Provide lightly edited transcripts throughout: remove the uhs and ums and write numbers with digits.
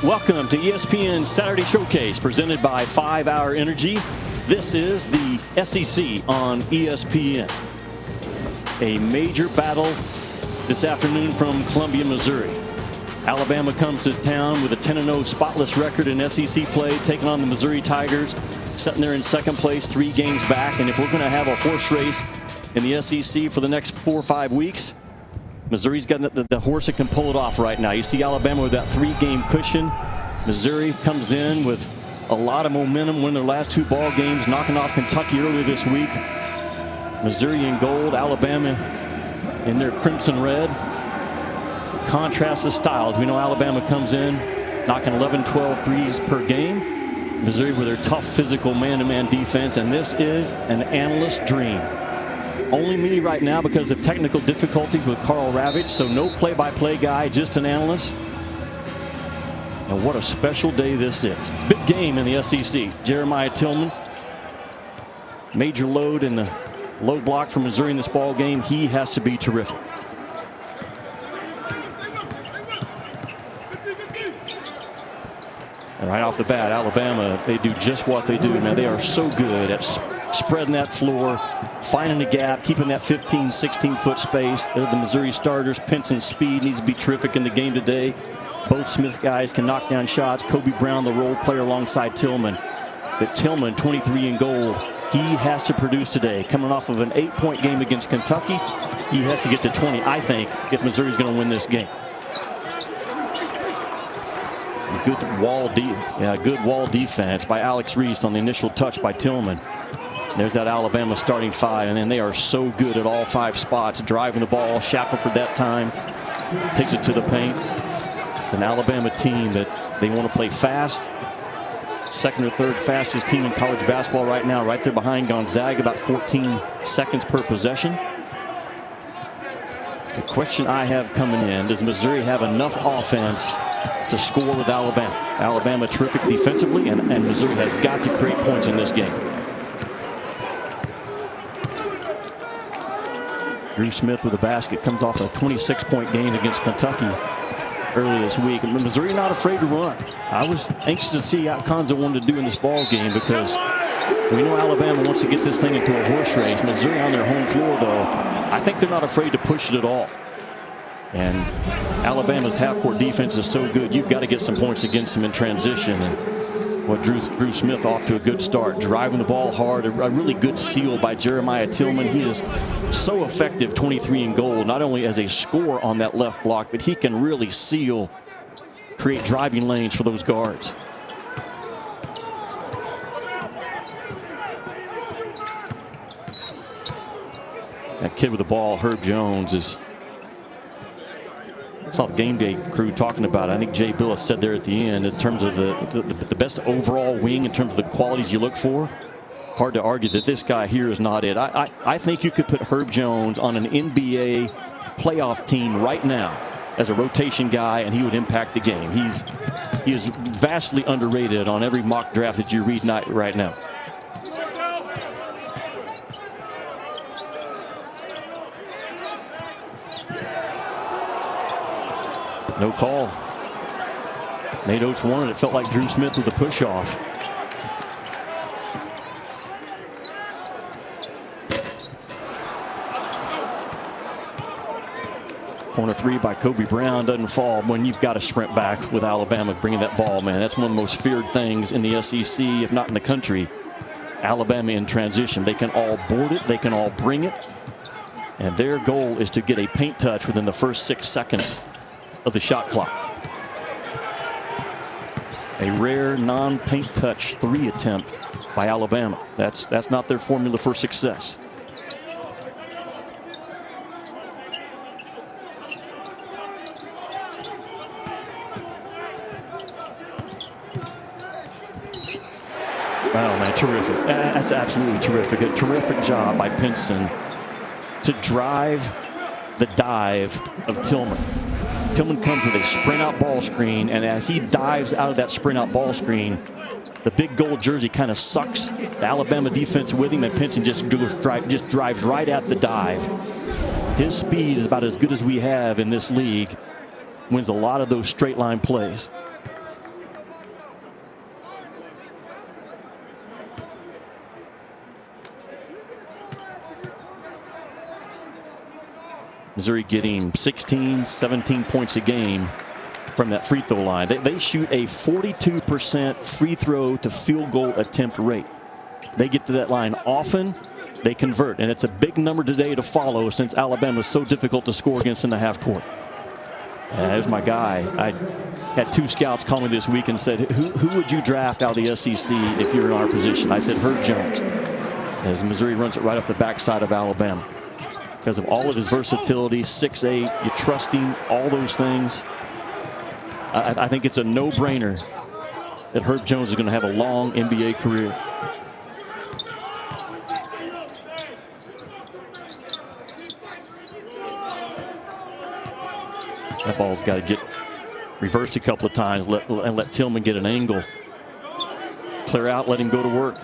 Welcome to ESPN Saturday Showcase, presented by 5 Hour Energy. This is the SEC on ESPN. A major battle this afternoon from Columbia, Missouri. Alabama comes to town with a 10-0 spotless record in SEC play, taking on the Missouri Tigers, sitting there in second place, 3 games back. And if we're going to have a horse race in the SEC for the next 4 or 5 weeks, Missouri's got the horse that can pull it off right now. You see Alabama with that 3-game cushion. Missouri comes in with a lot of momentum, winning their last 2 ball games, knocking off Kentucky earlier this week. Missouri in gold, Alabama in their crimson red. Contrast the styles. We know Alabama comes in knocking 11, 12 threes per game. Missouri with their tough physical man-to-man defense, and this is an analyst's dream. Only me right now because of technical difficulties with Carl Ravitch, so no play-by-play guy, just an analyst. And what a special day this is. Big game in the SEC. Jeremiah Tillman, major load in the low block for Missouri in this ball game. He has to be terrific. And right off the bat, Alabama, they do just what they do. Man, they are so good at spreading that floor, finding a gap, keeping that 15, 16-foot space. They're the Missouri starters. Penson's speed needs to be terrific in the game today. Both Smith guys can knock down shots. Kobe Brown, the role player alongside Tillman. But Tillman, 23 in goal, he has to produce today. Coming off of an 8-point game against Kentucky, he has to get to 20, I think, if Missouri's going to win this game. Good wall defense by Alex Reese on the initial touch by Tillman. There's that Alabama starting 5, and then they are so good at all 5 spots, driving the ball. Shackelford that time takes it to the paint. It's an Alabama team that they want to play fast. Second or third fastest team in college basketball right now, right there behind Gonzaga, about 14 seconds per possession. The question I have coming in, does Missouri have enough offense to score with Alabama? Alabama terrific defensively, and Missouri has got to create points in this game. Drew Smith with a basket, comes off a 26-point game against Kentucky earlier this week. And Missouri not afraid to run. I was anxious to see how Konza wanted to do in this ball game, because we know Alabama wants to get this thing into a horse race. Missouri on their home floor, though, I think they're not afraid to push it at all. And Alabama's half-court defense is so good, you've got to get some points against them in transition. And what Drew Smith off to a good start, driving the ball hard. A really good seal by Jeremiah Tillman. He is so effective, 23 in goal, not only as a scorer on that left block, but he can really seal, create driving lanes for those guards. That kid with the ball, Herb Jones, is. I saw the game day crew talking about it. I think Jay Billis said there at the end, in terms of the best overall wing, in terms of the qualities you look for, hard to argue that this guy here is not it. I think you could put Herb Jones on an NBA playoff team right now as a rotation guy, and he would impact the game. He is vastly underrated on every mock draft that you read right now. No call. Nate Oates wanted it. Felt like Drew Smith with a push-off. Corner 3 by Kobe Brown doesn't fall when you've got to sprint back with Alabama bringing that ball, man. That's one of the most feared things in the SEC, if not in the country. Alabama in transition. They can all board it. They can all bring it. And their goal is to get a paint touch within the first 6 seconds of the shot clock. A rare non-paint touch 3 attempt by Alabama. That's not their formula for success. Oh man, terrific. That's absolutely terrific. A terrific job by Penson to drive the dive of Tillman. Tillman comes with a sprint-out ball screen, and as he dives out of that sprint-out ball screen, the big gold jersey kind of sucks the Alabama defense with him, and Penson just drives right at the dive. His speed is about as good as we have in this league. Wins a lot of those straight-line plays. Missouri getting 16, 17 points a game from that free throw line. They shoot a 42% free throw to field goal attempt rate. They get to that line often. They convert, and it's a big number today to follow since Alabama is so difficult to score against in the half court. There's my guy. I had 2 scouts call me this week and said, who would you draft out of the SEC if you're in our position? I said Herb Jones, as Missouri runs it right up the backside of Alabama. Because of all of his versatility, 6'8", you trust him, all those things. I think it's a no-brainer that Herb Jones is going to have a long NBA career. That ball's got to get reversed a couple of times and let Tillman get an angle. Clear out, let him go to work.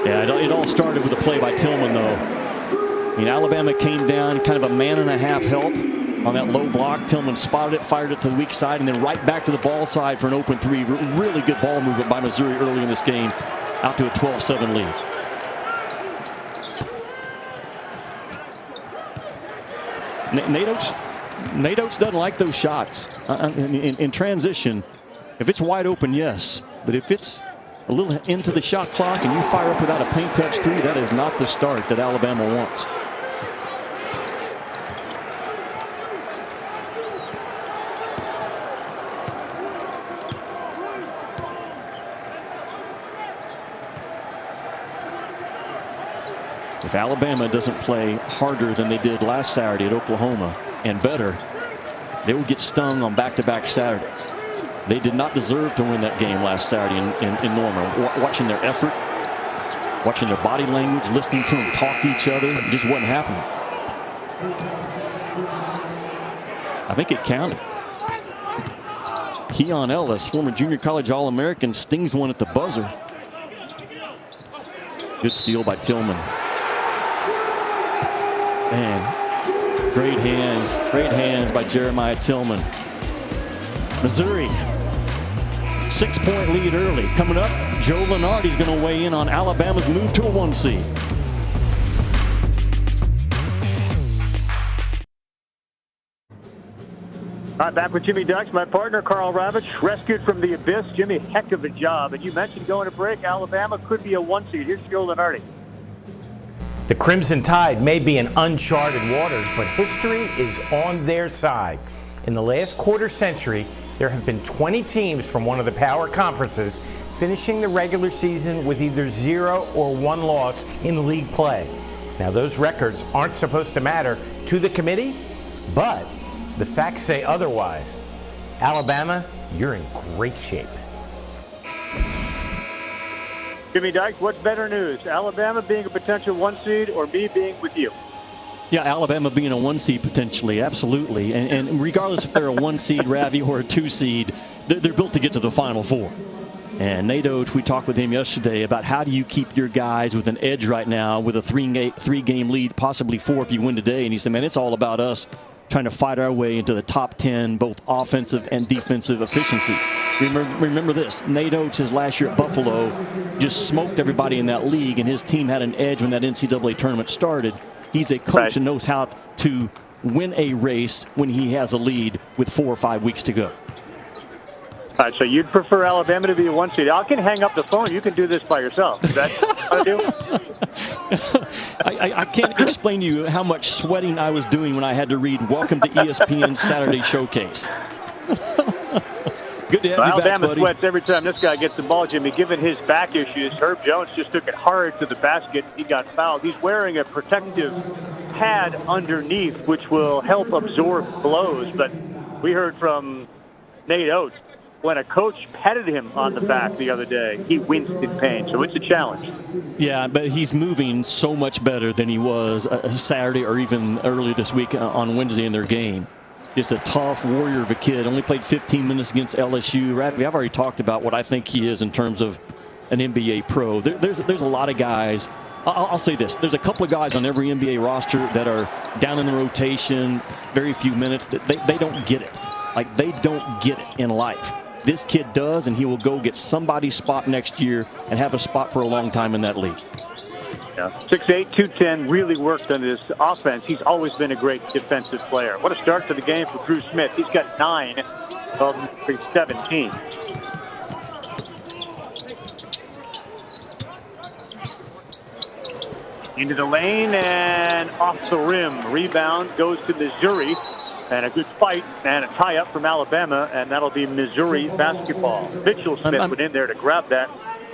Yeah, it all started with a play by Tillman, though. I mean, Alabama came down, kind of a man-and-a-half help on that low block. Tillman spotted it, fired it to the weak side, and then right back to the ball side for an open 3. Really good ball movement by Missouri early in this game, out to a 12-7 lead. Nate Oates doesn't like those shots in transition. If it's wide open, yes. But if it's a little into the shot clock and you fire up without a paint touch 3, that is not the start that Alabama wants. If Alabama doesn't play harder than they did last Saturday at Oklahoma and better, they will get stung on back-to-back Saturdays. They did not deserve to win that game last Saturday in Norman. Watching their effort, watching their body language, listening to them talk to each other, it just wasn't happening. I think it counted. Keon Ellis, former junior college All-American, stings one at the buzzer. Good steal by Tillman. Man, great hands by Jeremiah Tillman. Missouri, 6-point lead early. Coming up, Joe Lunardi's going to weigh in on Alabama's move to a 1 seed. All right, back with Jimmy Dykes, my partner, Carl Ravitch, rescued from the abyss. Jimmy, heck of a job. And you mentioned going to break, Alabama could be a 1 seed. Here's Joe Lunardi. The Crimson Tide may be in uncharted waters, but history is on their side. In the last quarter century, there have been 20 teams from one of the power conferences finishing the regular season with either 0 or 1 loss in league play. Now, those records aren't supposed to matter to the committee, but the facts say otherwise. Alabama, you're in great shape. Jimmy Dykes, what's better news? Alabama being a potential 1 seed or me being with you? Yeah, Alabama being a 1 seed potentially, absolutely. And regardless if they're a 1 seed, Ravi, or a 2 seed, they're built to get to the Final Four. And Nate Oates, we talked with him yesterday about how do you keep your guys with an edge right now with a three-game lead, possibly 4 if you win today. And he said, man, it's all about us trying to fight our way into the top 10, both offensive and defensive efficiencies. Remember this, Nate Oates, his last year at Buffalo, just smoked everybody in that league, and his team had an edge when that NCAA tournament started. He's a coach and knows how to win a race when he has a lead with 4 or 5 weeks to go. All right, so you'd prefer Alabama to be a 1 seed. I can hang up the phone. You can do this by yourself. Is that what I do? I can't explain to you how much sweating I was doing when I had to read Welcome to ESPN's Saturday Showcase. Good to have you back, Alabama buddy. sweats every time this guy gets the ball, Jimmy. Given his back issues, Herb Jones just took it hard to the basket. He got fouled. He's wearing a protective pad underneath, which will help absorb blows. But we heard from Nate Oates, when a coach patted him on the back the other day, he winced in pain. So it's a challenge. Yeah, but he's moving so much better than he was Saturday or even earlier this week on Wednesday in their game. Just a tough warrior of a kid. Only played 15 minutes against LSU. Ravi, I've already talked about what I think he is in terms of an NBA pro. There's a lot of guys. I'll say this. There's a couple of guys on every NBA roster that are down in the rotation, very few minutes. They don't get it. Like, they don't get it in life. This kid does, and he will go get somebody's spot next year and have a spot for a long time in that league. 6'8", 210, really worked on his offense. He's always been a great defensive player. What a start to the game for Drew Smith. He's got 9 of 17. Into the lane and off the rim. Rebound goes to Missouri. And a good fight and a tie-up from Alabama, and that'll be Missouri basketball. Mitchell Smith went in there to grab that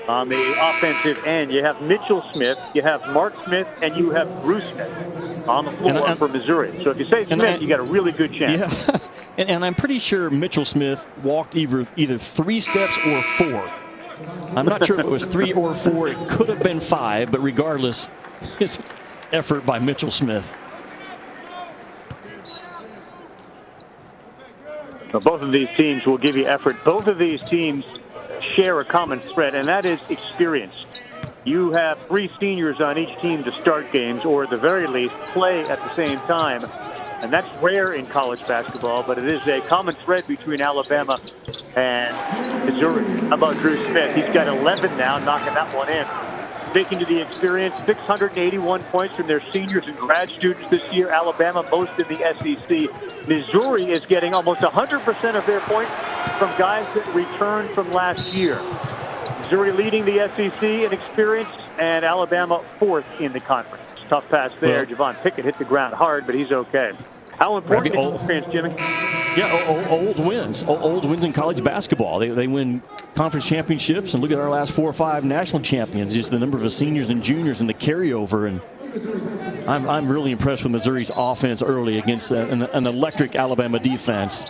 on the offensive end. You have Mitchell Smith, you have Mark Smith, and you have Bruce Smith on the floor for Missouri. So if you say Smith, you got a really good chance. Yeah, and I'm pretty sure Mitchell Smith walked either 3 steps or 4. I'm not sure if it was 3 or 4. It could have been 5, but regardless, his effort by Mitchell Smith. Both of these teams will give you effort. Both of these teams share a common thread, and that is experience. You have 3 seniors on each team to start games, or at the very least, play at the same time. And that's rare in college basketball, but it is a common thread between Alabama and Missouri. How about Drew Smith? He's got 11 now, knocking that one in. Speaking to the experience, 681 points from their seniors and grad students this year. Alabama most in the SEC. Missouri is getting almost 100% of their points from guys that returned from last year. Missouri leading the SEC in experience, and Alabama 4th in the conference. Tough pass there. Javon Pickett hit the ground hard, but he's okay. How important is experience, Jimmy? Yeah, old wins. Old wins in college basketball. They win conference championships, and look at our last 4 or 5 national champions. Just the number of seniors and juniors and the carryover. And I'm really impressed with Missouri's offense early against an electric Alabama defense.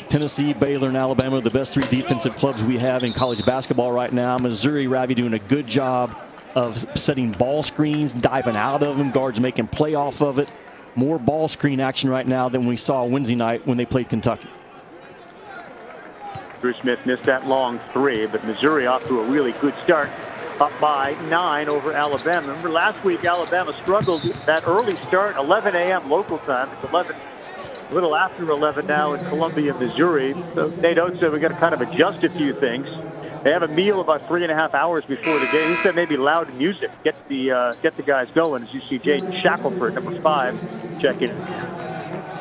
Tennessee, Baylor, and Alabama are the best 3 defensive clubs we have in college basketball right now. Missouri, Ravi, doing a good job of setting ball screens, diving out of them, guards making play off of it. More ball screen action right now than we saw Wednesday night when they played Kentucky. Drew Smith missed that long 3, but Missouri off to a really good start, up by 9 over Alabama. Remember last week Alabama struggled that early start, 11 a.m. local time. It's 11, a little after 11 now in Columbia, Missouri. So Nate Oates said we got to kind of adjust a few things. They have a meal about 3.5 hours before the game. He said maybe loud music get the guys going. As you see, Jaden Shackelford, number 5, check in.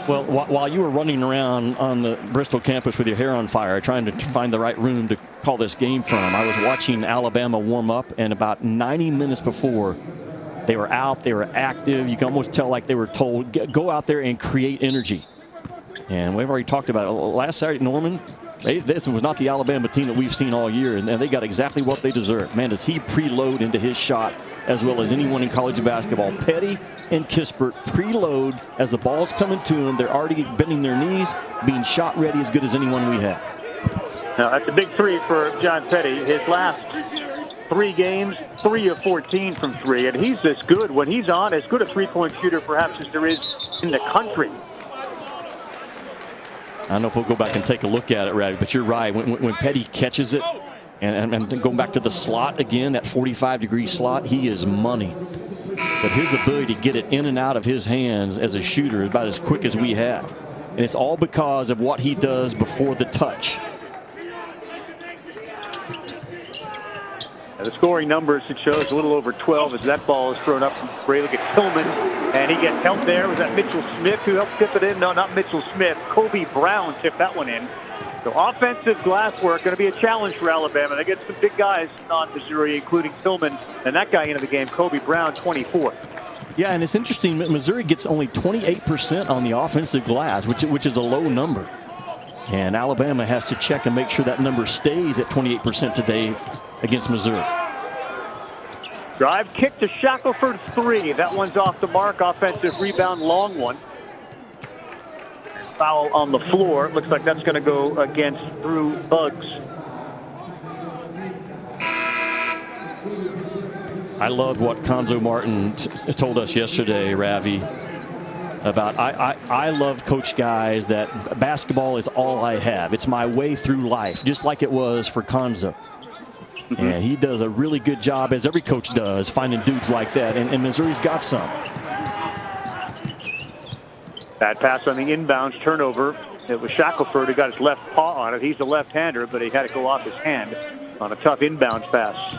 Well, while you were running around on the Bristol campus with your hair on fire, trying to find the right room to call this game from, I was watching Alabama warm up, and about 90 minutes before, they were out, they were active. You can almost tell like they were told, go out there and create energy. And we've already talked about it. Last Saturday, Norman, this was not the Alabama team that we've seen all year, and they got exactly what they deserve. Man, does he preload into his shot as well as anyone in college basketball. Petty and Kispert preload as the ball's coming to them. They're already bending their knees, being shot ready as good as anyone we have. Now, that's a big 3 for John Petty. His last 3 games, 3 of 14 from 3, and he's this good. When he's on, as good a 3-point shooter perhaps as there is in the country. I don't know if we'll go back and take a look at it, Ravi, but you're right. When Petty catches it, and going back to the slot again, that 45-degree slot, he is money. But his ability to get it in and out of his hands as a shooter is about as quick as we have. And it's all because of what he does before the touch. The scoring numbers, it shows a little over 12 as that ball is thrown up from Bray. Look at Tillman, and he gets help there. Was that Mitchell Smith who helped tip it in? No, not Mitchell Smith. Kobe Brown tipped that one in. So offensive glass work going to be a challenge for Alabama. They get some big guys on Missouri, including Tillman, and that guy into the game, Kobe Brown, 24. Yeah, and it's interesting. Missouri gets only 28% on the offensive glass, which is a low number. And Alabama has to check and make sure that number stays at 28% today against Missouri. Drive kick to Shackelford, 3. That one's off the mark. Offensive rebound, long one. Foul on the floor. Looks like that's going to go against Drew Buggs. I love what Konzo Martin told us yesterday, Ravi, about I love coach guys that basketball is all I have. It's my way through life, just like it was for Konzo. And he does a really good job, as every coach does, finding dudes like that. And Missouri's got some. Bad pass on the inbounds turnover. It was Shackelford who got his left paw on it. He's a left-hander, but he had to go off his hand on a tough inbounds pass.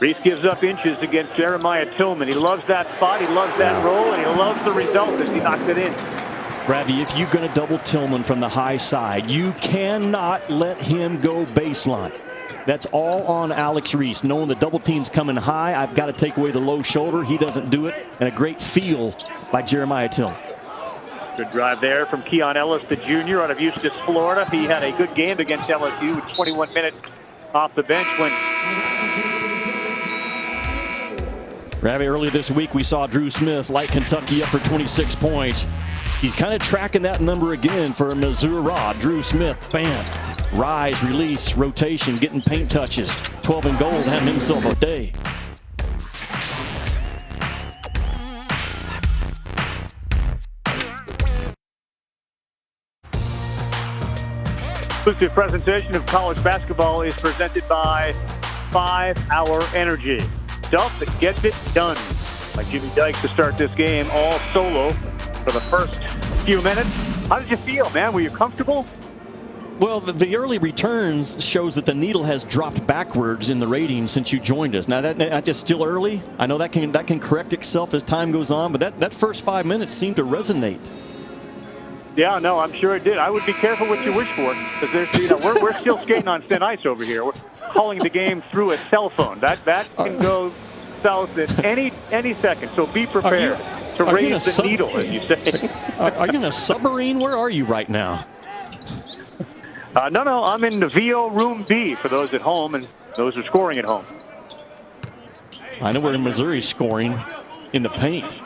Reese gives up inches against Jeremiah Tillman. He loves that spot, he loves that roll, and he loves the result as he knocks it in. Ravi, if you're going to double Tillman from the high side, you cannot let him go baseline. That's all on Alex Reese. Knowing the double team's coming high, I've got to take away the low shoulder. He doesn't do it. And a great feel by Jeremiah Tillman. Good drive there from Keon Ellis, the junior out of Eustis, Florida. He had a good game against LSU with 21 minutes off the bench when... Ravi, earlier this week we saw Drew Smith light Kentucky up for 26 points. He's kind of tracking that number again for Missouri. Drew Smith, bam. Rise, release, rotation, getting paint touches. 12 and gold, having himself a day. Exclusive presentation of college basketball is presented by 5 Hour Energy. Stuff that gets it done. Like Jimmy Dykes to start this game all solo for the first few minutes. How did you feel, man? Were you comfortable? Well, the early returns shows that the needle has dropped backwards in the ratings since you joined us. Now that's just still early. I know that can correct itself as time goes on, but that first 5 minutes seemed to resonate. Yeah, no, I'm sure it did. I would be careful what you wish for, because there's, we're still skating on thin ice over here. We're calling the game through a cell phone. That can go south at any second. So be prepared to raise the needle, as you say. Are you in a submarine? Where are you right now? No, I'm in the VO Room B for those at home and those who are scoring at home. I know we're in Missouri scoring in the paint.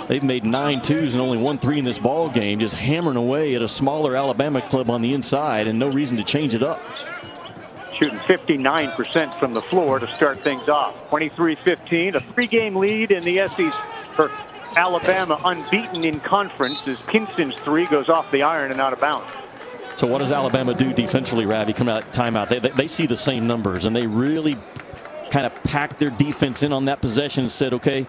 They've made 9 twos and only 1 3 in this ball game, just hammering away at a smaller Alabama club on the inside, and no reason to change it up. Shooting 59% from the floor to start things off. 23-15, a 3-game lead in the SEC for Alabama, unbeaten in conference as Pinson's 3 goes off the iron and out of bounds. So what does Alabama do defensively, Ravi, coming out of timeout? They see the same numbers, and they really kind of packed their defense in on that possession and said, okay,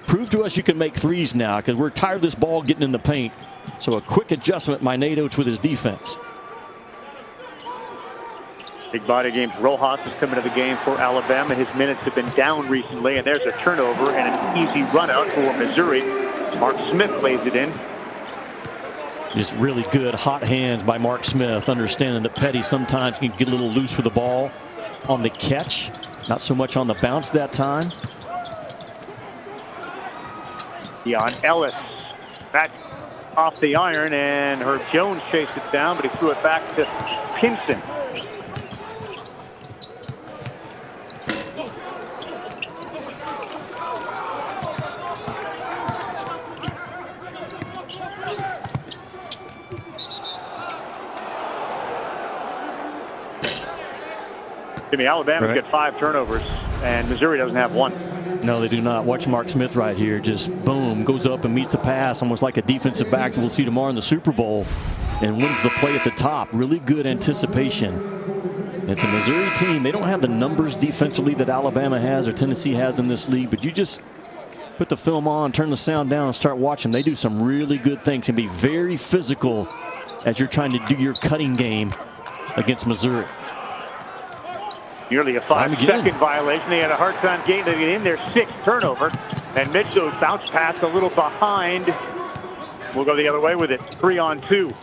prove to us you can make threes now, because we're tired of this ball getting in the paint. So a quick adjustment by Nadoch with his defense. Big body games. Rojas is coming to the game for Alabama. His minutes have been down recently, and there's a turnover and an easy run out for Missouri. Mark Smith lays it in. Just really good hot hands by Mark Smith, understanding that Petty sometimes can get a little loose with the ball on the catch, not so much on the bounce that time. Keon Ellis, back off the iron, and Herb Jones chased it down, but he threw it back to Pinson. Jimmy, Alabama's got 5 turnovers, and Missouri doesn't have 1. No, they do not. Watch Mark Smith right here. Just boom, goes up and meets the pass, almost like a defensive back that we'll see tomorrow in the Super Bowl, and wins the play at the top. Really good anticipation. It's a Missouri team. They don't have the numbers defensively that Alabama has or Tennessee has in this league, but you just put the film on, turn the sound down, and start watching. They do some really good things and be very physical as you're trying to do your cutting game against Missouri. Nearly a 5-second violation. They had a hard time getting it in their 6th turnover. And Mitchell bounced past a little behind. We'll go the other way with it. 3-on-2.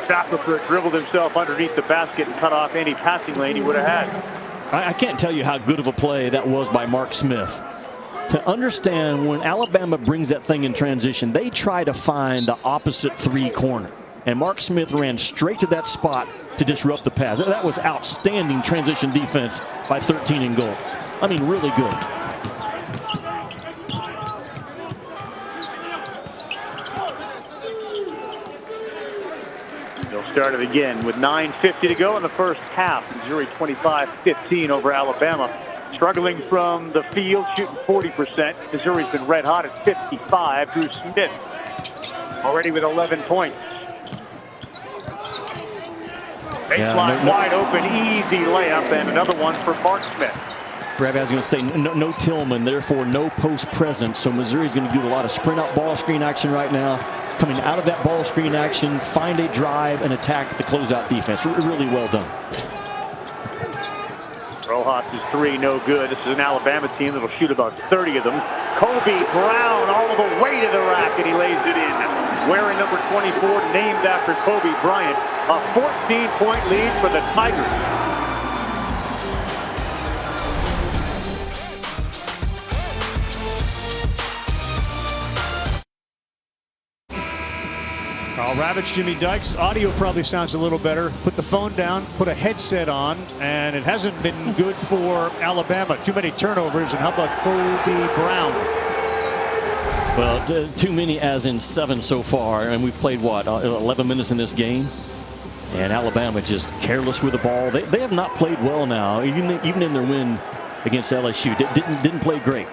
Shackelford dribbled himself underneath the basket and cut off any passing lane he would have had. I can't tell you how good of a play that was by Mark Smith. To understand when Alabama brings that thing in transition, they try to find the opposite 3 corner. And Mark Smith ran straight to that spot to disrupt the pass. That was outstanding transition defense by 13 in goal. I mean, really good. They'll start it again with 9:50 to go in the first half. Missouri 25-15 over Alabama. Struggling from the field, shooting 40%. Missouri's been red hot at 55. Drew Smith already with 11 points. Baseline wide open, easy layup, and another one for Mark Smith. Ravi, I was going to say no Tillman, therefore no post presence. So Missouri's going to do a lot of sprint out ball screen action right now. Coming out of that ball screen action, find a drive and attack the closeout defense. Really well done. Rojas shots. His three no good. This is an Alabama team that will shoot about 30 of them. Kobe Brown all the way to the rack, and he lays it in. Wearing number 24, named after Kobe Bryant. A 14-point lead for the Tigers. Ravitch, Jimmy Dykes. Audio probably sounds a little better. Put the phone down, put a headset on, and it hasn't been good for Alabama. Too many turnovers, and how about Kobe Brown? Well, too many as in 7 so far, and we've played, what, 11 minutes in this game? And Alabama just careless with the ball. They have not played well now, even in their win against LSU. Didn't play great.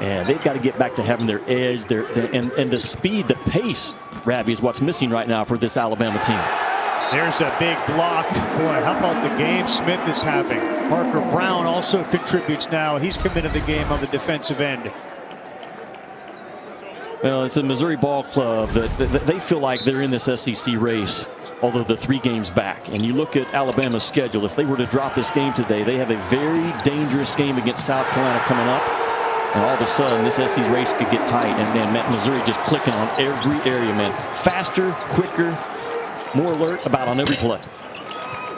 And they've got to get back to having their edge, and the speed, the pace, Rabbi, is what's missing right now for this Alabama team. There's a big block. Boy, how about the game Smith is having? Parker Brown also contributes now. He's committed the game on the defensive end. Well, it's a Missouri ball club that they feel like they're in this SEC race, although they're 3 games back. And you look at Alabama's schedule. If they were to drop this game today, they have a very dangerous game against South Carolina coming up. And all of a sudden, this SEC race could get tight. And man, Missouri just clicking on every area, man. Faster, quicker, more alert about on every play.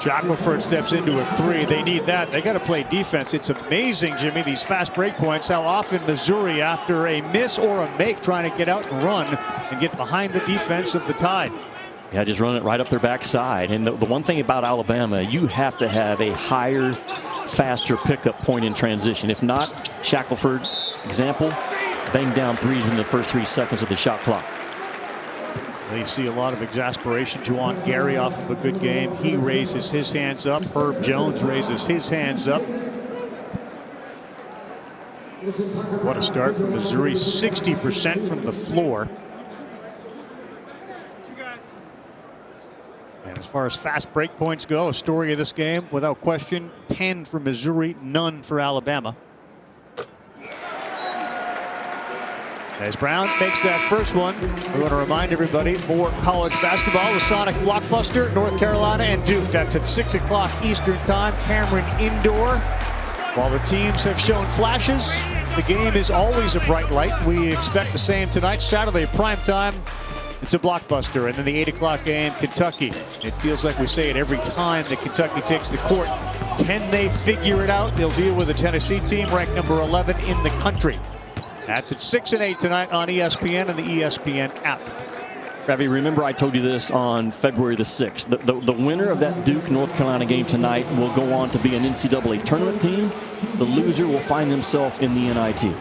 Shackelford steps into a 3. They need that. They got to play defense. It's amazing, Jimmy, these fast break points, how often Missouri, after a miss or a make, trying to get out and run and get behind the defense of the Tide. Yeah, just run it right up their backside. And the one thing about Alabama, you have to have a higher, faster pickup point in transition. If not, Shackelford, example, bang down 3s in the first 3 seconds of the shot clock. You see a lot of exasperation. Juwan Gary off of a good game. He raises his hands up. Herb Jones raises his hands up. What a start from Missouri. 60% from the floor. And as far as fast break points go, a story of this game, without question, 10 for Missouri, none for Alabama. As Brown makes that first one, we want to remind everybody more college basketball. The Sonic Blockbuster, North Carolina and Duke. That's at 6 o'clock Eastern time. Cameron Indoor. While the teams have shown flashes, the game is always a bright light. We expect the same tonight. Saturday primetime. It's a blockbuster. And then the 8 o'clock game, Kentucky. It feels like we say it every time that Kentucky takes the court. Can they figure it out? They'll deal with a Tennessee team ranked number 11 in the country. That's at 6 and 8 tonight on ESPN and the ESPN app. Ravi, remember I told you this on February the 6th. The winner of that Duke-North Carolina game tonight will go on to be an NCAA tournament team. The loser will find themselves in the NIT.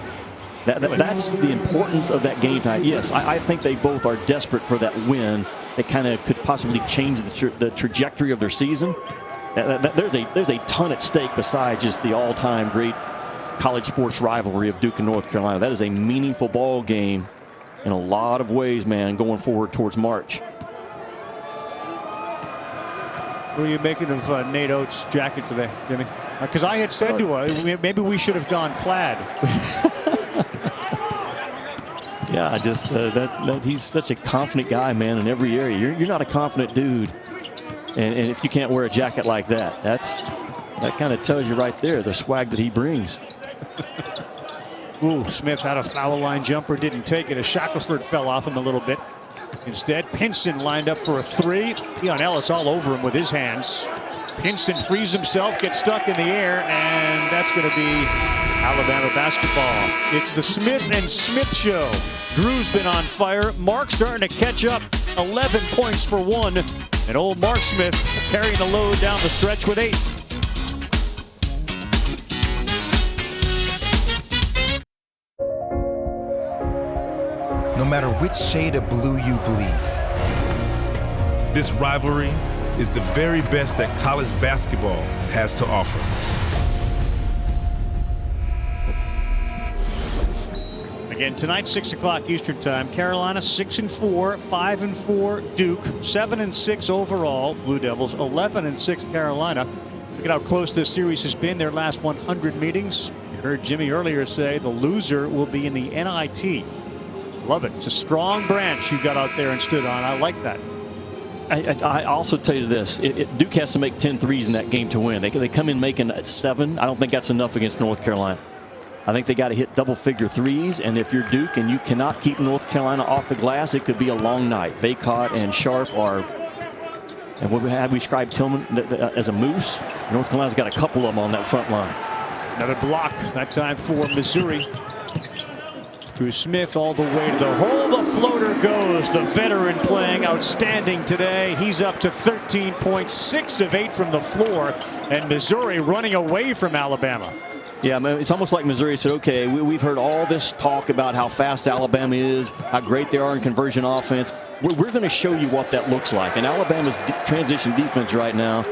That's the importance of that game tonight. Yes, I think they both are desperate for that win that kind of could possibly change the trajectory of their season. There's a ton at stake besides just the all-time great college sports rivalry of Duke and North Carolina. That is a meaningful ball game in a lot of ways, man, going forward towards March. What are you making of Nate Oates' jacket today, Jimmy? Because I had said to her, maybe we should have gone plaid. Yeah, just he's such a confident guy, man, in every area. You're not a confident dude, and if you can't wear a jacket like that, that kind of tells you right there the swag that he brings. Ooh, Smith had a foul line jumper, didn't take it as Shackelford fell off him a little bit. Instead, Pinson lined up for a 3. Keon Ellis all over him with his hands. Pinson frees himself, gets stuck in the air, and that's going to be Alabama basketball. It's the Smith and Smith show. Drew's been on fire. Mark's starting to catch up. 11 points for 1. And old Mark Smith carrying the load down the stretch with 8. No matter which shade of blue you bleed. This rivalry is the very best that college basketball has to offer. Again, tonight, 6 o'clock Eastern time. Carolina 6-4, 5-4 Duke, 7-6 overall. Blue Devils 11-6 Carolina. Look at how close this series has been. Their last 100 meetings. You heard Jimmy earlier say the loser will be in the NIT. Love it. It's a strong branch you got out there and stood on. I like that. I also tell you this, Duke has to make 10 threes in that game to win. They come in making 7. I don't think that's enough against North Carolina. I think they got to hit double-figure threes, and if you're Duke and you cannot keep North Carolina off the glass, it could be a long night. Baycott and Sharp are, and what have we described Tillman as a moose? North Carolina's got a couple of them on that front line. Another block, that time for Missouri. Through Smith all the way to the hole. The floater goes. The veteran playing outstanding today. He's up to 13 points, 6 of 8 from the floor, and Missouri running away from Alabama. Yeah, it's almost like Missouri said, okay, we've heard all this talk about how fast Alabama is, how great they are in conversion offense. We're going to show you what that looks like. And Alabama's transition defense right now,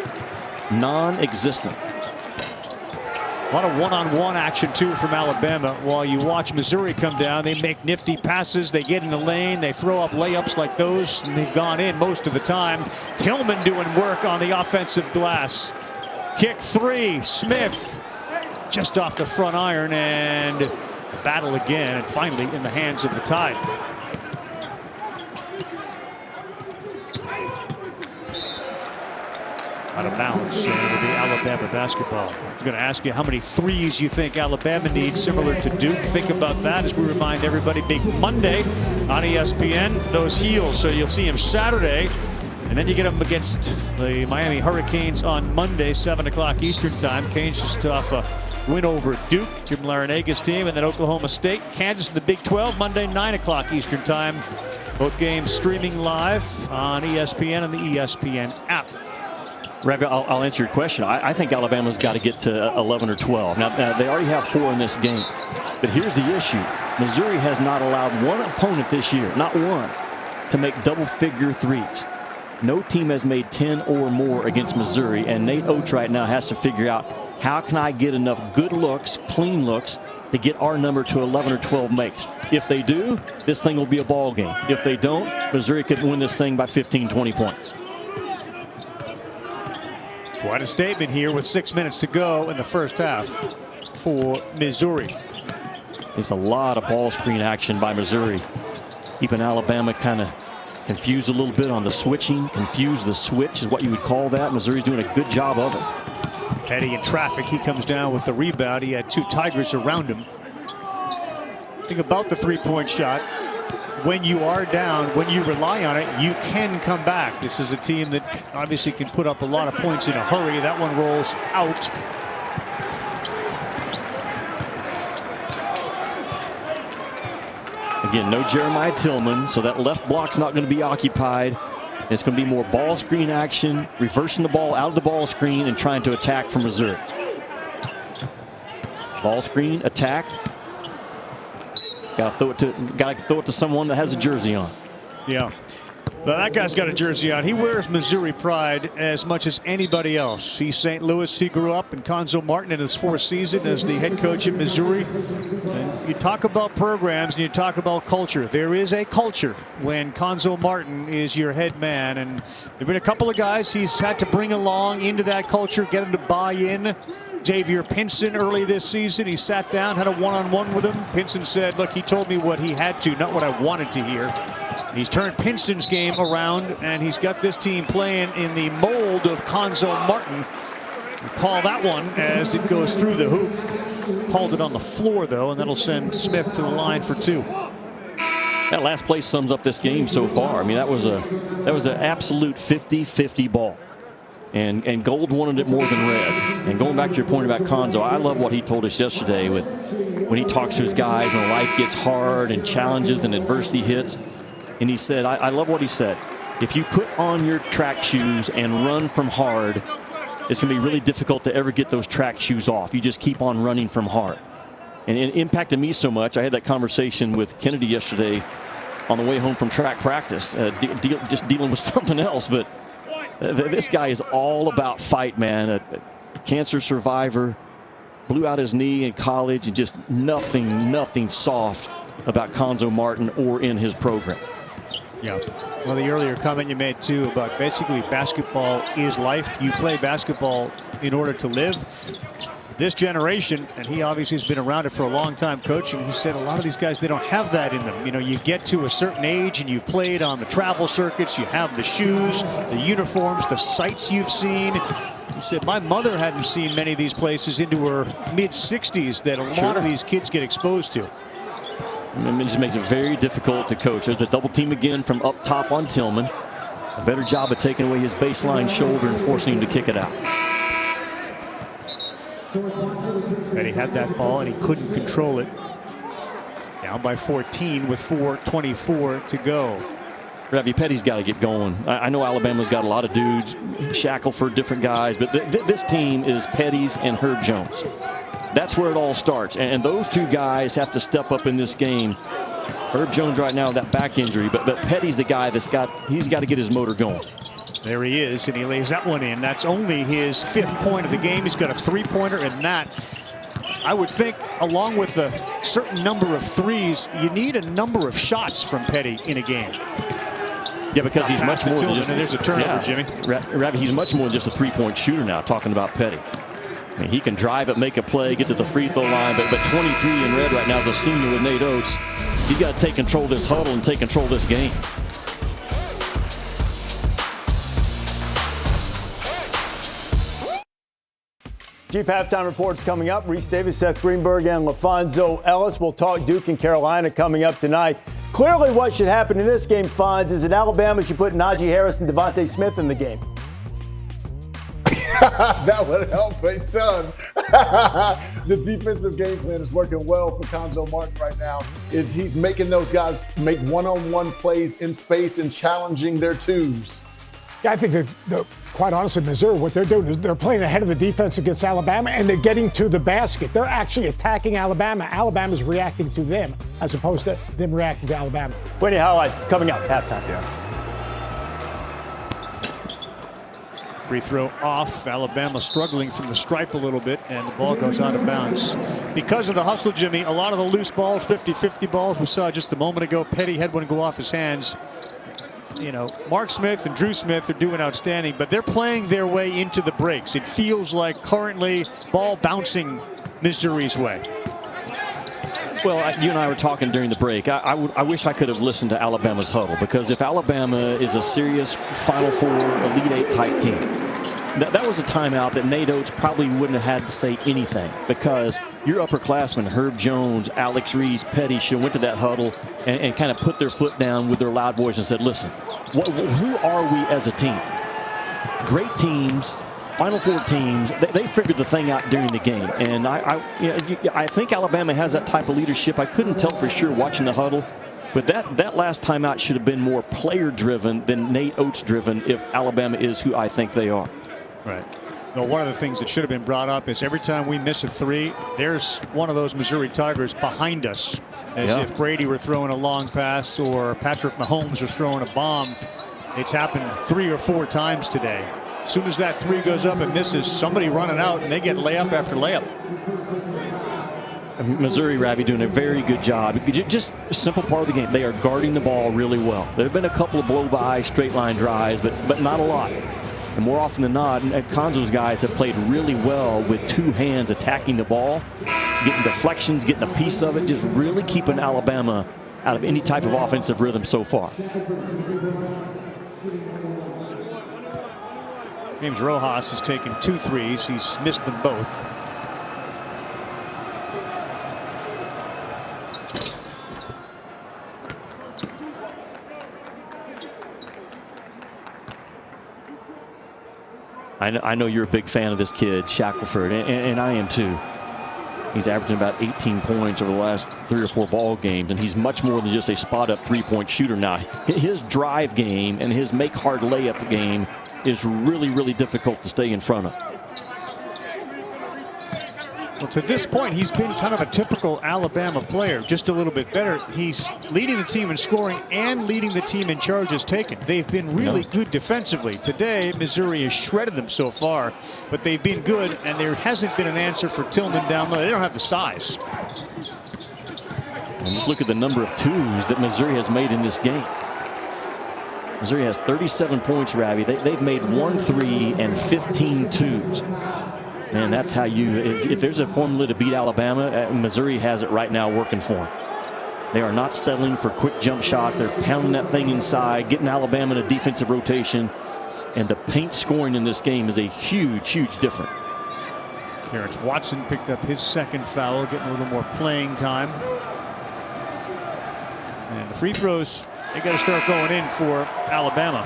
non-existent. A lot of one-on-one action, too, from Alabama. While you watch Missouri come down, they make nifty passes. They get in the lane. They throw up layups like those, and they've gone in most of the time. Tillman doing work on the offensive glass. Kick 3, Smith. Just off the front iron, and battle again, and finally in the hands of the Tide. Out of bounds, and it'll be Alabama basketball. I'm going to ask you how many threes you think Alabama needs, similar to Duke. Think about that as we remind everybody, big Monday on ESPN. Those heels, so you'll see him Saturday. And then you get them against the Miami Hurricanes on Monday, 7 o'clock Eastern time. Canes just off a win over Duke, Jim Larinaga's team, and then Oklahoma State. Kansas in the Big 12, Monday, 9 o'clock Eastern time. Both games streaming live on ESPN and the ESPN app. Ravi, I'll answer your question. I think Alabama's got to get to 11 or 12. Now, they already have 4 in this game. But here's the issue. Missouri has not allowed one opponent this year, not one, to make double-figure threes. No team has made 10 or more against Missouri, and Nate Oates right now has to figure out, how can I get enough good looks, clean looks, to get our number to 11 or 12 makes? If they do, this thing will be a ball game. If they don't, Missouri could win this thing by 15, 20 points. Quite a statement here with 6 minutes to go in the first half for Missouri. There's a lot of ball screen action by Missouri, keeping Alabama kind of confused a little bit on the switching. Confuse the switch is what you would call that. Missouri's doing a good job of it. Petty in traffic, he comes down with the rebound. He had 2 Tigers around him. Think about the three-point shot. When you are down, when you rely on it, you can come back. This is a team that obviously can put up a lot of points in a hurry. That one rolls out. Again, no Jeremiah Tillman, so that left block's not going to be occupied. It's going to be more ball screen action, reversing the ball out of the ball screen and trying to attack from Missouri. Ball screen, attack. Got to throw it to someone that has a jersey on. Yeah. Well, that guy's got a jersey on. He wears Missouri pride as much as anybody else. He's St. Louis. He grew up in Conzo Martin in his 4th season as the head coach at Missouri. And you talk about programs and you talk about culture. There is a culture when Conzo Martin is your head man. And there have been a couple of guys he's had to bring along into that culture, get them to buy in. Javier Pinson early this season, he sat down, had a one-on-one with him. Pinson said, look, he told me what he had to, not what I wanted to hear. He's turned Pinson's game around, and he's got this team playing in the mold of Conzo Martin. Call that one as it goes through the hoop. Called it on the floor, though, and that'll send Smith to the line for 2. That last play sums up this game so far. I mean, that was an absolute 50-50 ball. And Gold wanted it more than red. And going back to your point about Conzo, I love what he told us yesterday with when he talks to his guys when life gets hard and challenges and adversity hits. And he said, I love what he said. If you put on your track shoes and run from hard, it's going to be really difficult to ever get those track shoes off. You just keep on running from hard. And it impacted me so much. I had that conversation with Kennedy yesterday on the way home from track practice, just dealing with something else. But this guy is all about fight, man. A cancer survivor, blew out his knee in college, and just nothing soft about Conzo Martin or in his program. Yeah. Well, the earlier comment you made, too, about basically basketball is life. You play basketball in order to live. this generation, and he obviously has been around it for a long time coaching, he said a lot of these guys, they don't have that in them. You know, you get to a certain age and you've played on the travel circuits, you have the shoes, the uniforms, the sights you've seen. He said, my mother hadn't seen many of these places into her mid-60s that a lot of these kids get exposed to. It just makes it very difficult to coach. There's a double team again from up top on Tillman. A better job of taking away his baseline shoulder and forcing him to kick it out. But he had that ball and he couldn't control it. Down by 14 with 4:24 to go. Ravi, Petty's got to get going. I know Alabama's got a lot of dudes, Shackelford, different guys, but this team is Petty's and Herb Jones. That's where it all starts, and those two guys have to step up in this game. Herb Jones right now with that back injury, but Petty's the guy he's got to get his motor going. There he is, and he lays that one in. That's only his 5th point of the game. He's got a 3-pointer, and that, I would think, along with a certain number of threes, you need a number of shots from Petty in a game. Yeah, because he's much more than just... And there's a turnover, Jimmy. Ravi, he's much more than just a 3-point shooter now, talking about Petty. I mean, he can drive it, make a play, get to the free throw line, but 23 in red right now as a senior with Nate Oates. He's got to take control of this huddle and take control of this game. Jeep halftime reports coming up. Reese Davis, Seth Greenberg, and LaFonso Ellis will talk Duke and Carolina coming up tonight. Clearly what should happen in this game, Fonz, is that Alabama should put Najee Harris and Devontae Smith in the game. That would help a ton. The defensive game plan is working well for Konzo Martin right now. He's making those guys make one-on-one plays in space and challenging their twos. Yeah, I think that quite honestly, Missouri, what they're doing is they're playing ahead of the defense against Alabama, and they're getting to the basket. They're actually attacking Alabama. Alabama's reacting to them as opposed to them reacting to Alabama. Winnie highlights coming up halftime. Yeah. Free throw off. Alabama struggling from the stripe a little bit, and the ball goes out of bounds. Because of the hustle, Jimmy, a lot of the loose balls, 50-50 balls we saw just a moment ago. Petty had one go off his hands. You know, Mark Smith and Drew Smith are doing outstanding, but they're playing their way into the breaks. It feels like currently ball bouncing Missouri's way. Well, you and I were talking during the break. I wish I could have listened to Alabama's huddle, because if Alabama is a serious Final Four, Elite Eight type team, that was a timeout that Nate Oates probably wouldn't have had to say anything, because your upperclassmen, Herb Jones, Alex Reese, Petty, should have went to that huddle and kind of put their foot down with their loud voice and said, listen, who are we as a team? Great teams, Final Four teams, they figured the thing out during the game. And I think Alabama has that type of leadership. I couldn't tell for sure watching the huddle, but that last timeout should have been more player-driven than Nate Oates-driven if Alabama is who I think they are. Right. Well, one of the things that should have been brought up is every time we miss a three, there's one of those Missouri Tigers behind us, as if Brady were throwing a long pass or Patrick Mahomes was throwing a bomb. It's happened 3 or 4 times today. As soon as that three goes up and misses, somebody running out, and they get layup after layup. Missouri, Ravi, doing a very good job. Just a simple part of the game. They are guarding the ball really well. There have been a couple of blow-by, straight-line drives, but not a lot. And more often than not, Konzo's guys have played really well with 2 hands attacking the ball, getting deflections, getting a piece of it, just really keeping Alabama out of any type of offensive rhythm so far. James Rojas has taken 2 threes. He's missed them both. I know you're a big fan of this kid, Shackelford, and I am too. He's averaging about 18 points over the last 3 or 4 ball games, and he's much more than just a spot-up 3-point shooter now. His drive game and his make hard layup game is really, really difficult to stay in front of. Well, to this point, he's been kind of a typical Alabama player, just a little bit better. He's leading the team in scoring and leading the team in charges taken. They've been really good defensively. Today, Missouri has shredded them so far, but they've been good, and there hasn't been an answer for Tillman down low. They don't have the size. And just look at the number of twos that Missouri has made in this game. Missouri has 37 points, Ravi. They've made 1 3 and 15 twos. Man, that's how you, if there's a formula to beat Alabama, Missouri has it right now working for them. They are not settling for quick jump shots. They're pounding that thing inside, getting Alabama in a defensive rotation. And the paint scoring in this game is a huge, huge difference. Terrence Watson picked up his second foul, getting a little more playing time. And the free throws, they got to start going in for Alabama.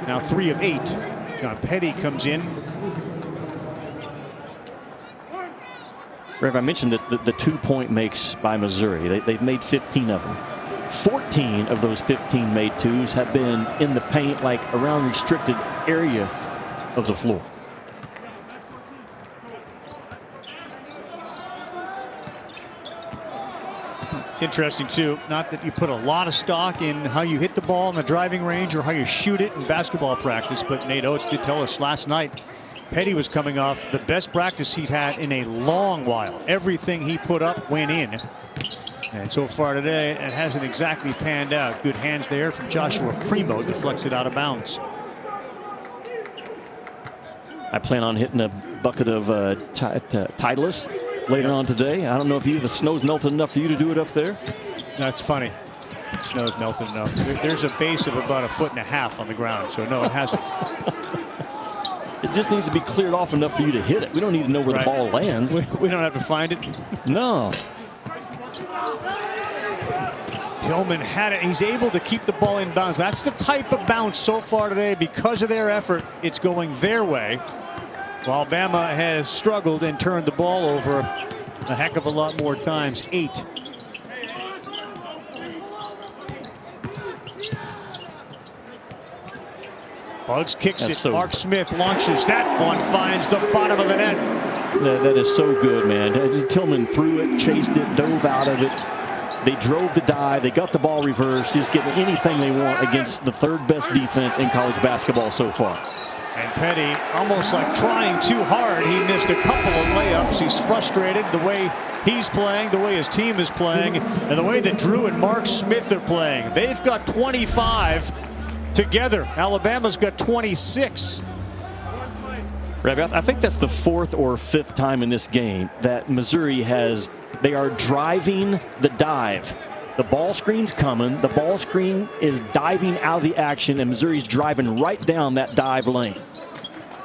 Now 3 of 8. John Petty comes in. Rev, I mentioned that the 2-point makes by Missouri. They've made 15 of them. 14 of those 15 made twos have been in the paint, like around restricted area of the floor. It's interesting too, not that you put a lot of stock in how you hit the ball in the driving range or how you shoot it in basketball practice, but Nate Oates did tell us last night Petty was coming off the best practice he'd had in a long while. Everything he put up went in. And so far today, it hasn't exactly panned out. Good hands there from Joshua Primo, deflects it out of bounds. I plan on hitting a bucket of Titleist later on today. I don't know if the snow's melted enough for you to do it up there. That's funny. The snow's melted enough. There's a base of about 1.5 feet on the ground, so no, it hasn't. It just needs to be cleared off enough for you to hit it. We don't need to know where the ball lands. We don't have to find it. No. Tillman had it. He's able to keep the ball in bounds. That's the type of bounce so far today. Because of their effort, it's going their way. While Alabama has struggled and turned the ball over a heck of a lot more times. 8. Bugs kicks it. Mark Smith launches. That one finds the bottom of the net. That is so good, man. Tillman threw it, chased it, dove out of it. They drove the dive. They got the ball reversed. Just getting anything they want against the 3rd best defense in college basketball so far. And Petty, almost like trying too hard. He missed a couple of layups. He's frustrated the way he's playing, the way his team is playing, and the way that Drew and Mark Smith are playing. They've got 25 together. Alabama's got 26. Ravi, I think that's the 4th or 5th time in this game that Missouri they are driving the dive. The ball screen's coming. The ball screen is diving out of the action, and Missouri's driving right down that dive lane.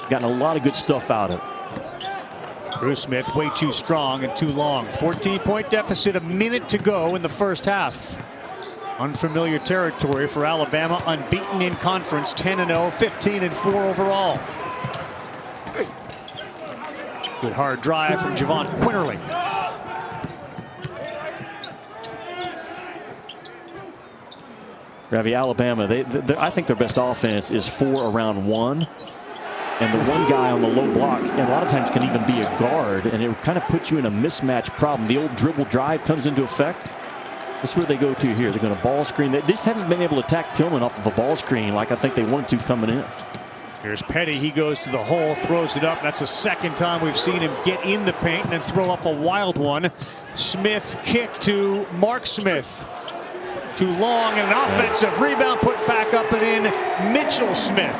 Gotten a lot of good stuff out of it. Drew Smith way too strong and too long. 14-point deficit, a minute to go in the first half. Unfamiliar territory for Alabama, unbeaten in conference, 10-0, 15-4 overall. Good hard drive from Javon Quinterly. Ravi, Alabama, I think their best offense is 4 around 1. And the one guy on the low block, and a lot of times can even be a guard, and it kind of puts you in a mismatch problem. The old dribble drive comes into effect. That's where they go to here. They're going to ball screen. They just haven't been able to attack Tillman off of a ball screen like I think they wanted to coming in. Here's Petty. He goes to the hole, throws it up. That's the second time we've seen him get in the paint and then throw up a wild one. Smith kick to Mark Smith. Too long, and an offensive rebound put back up and in. Mitchell Smith.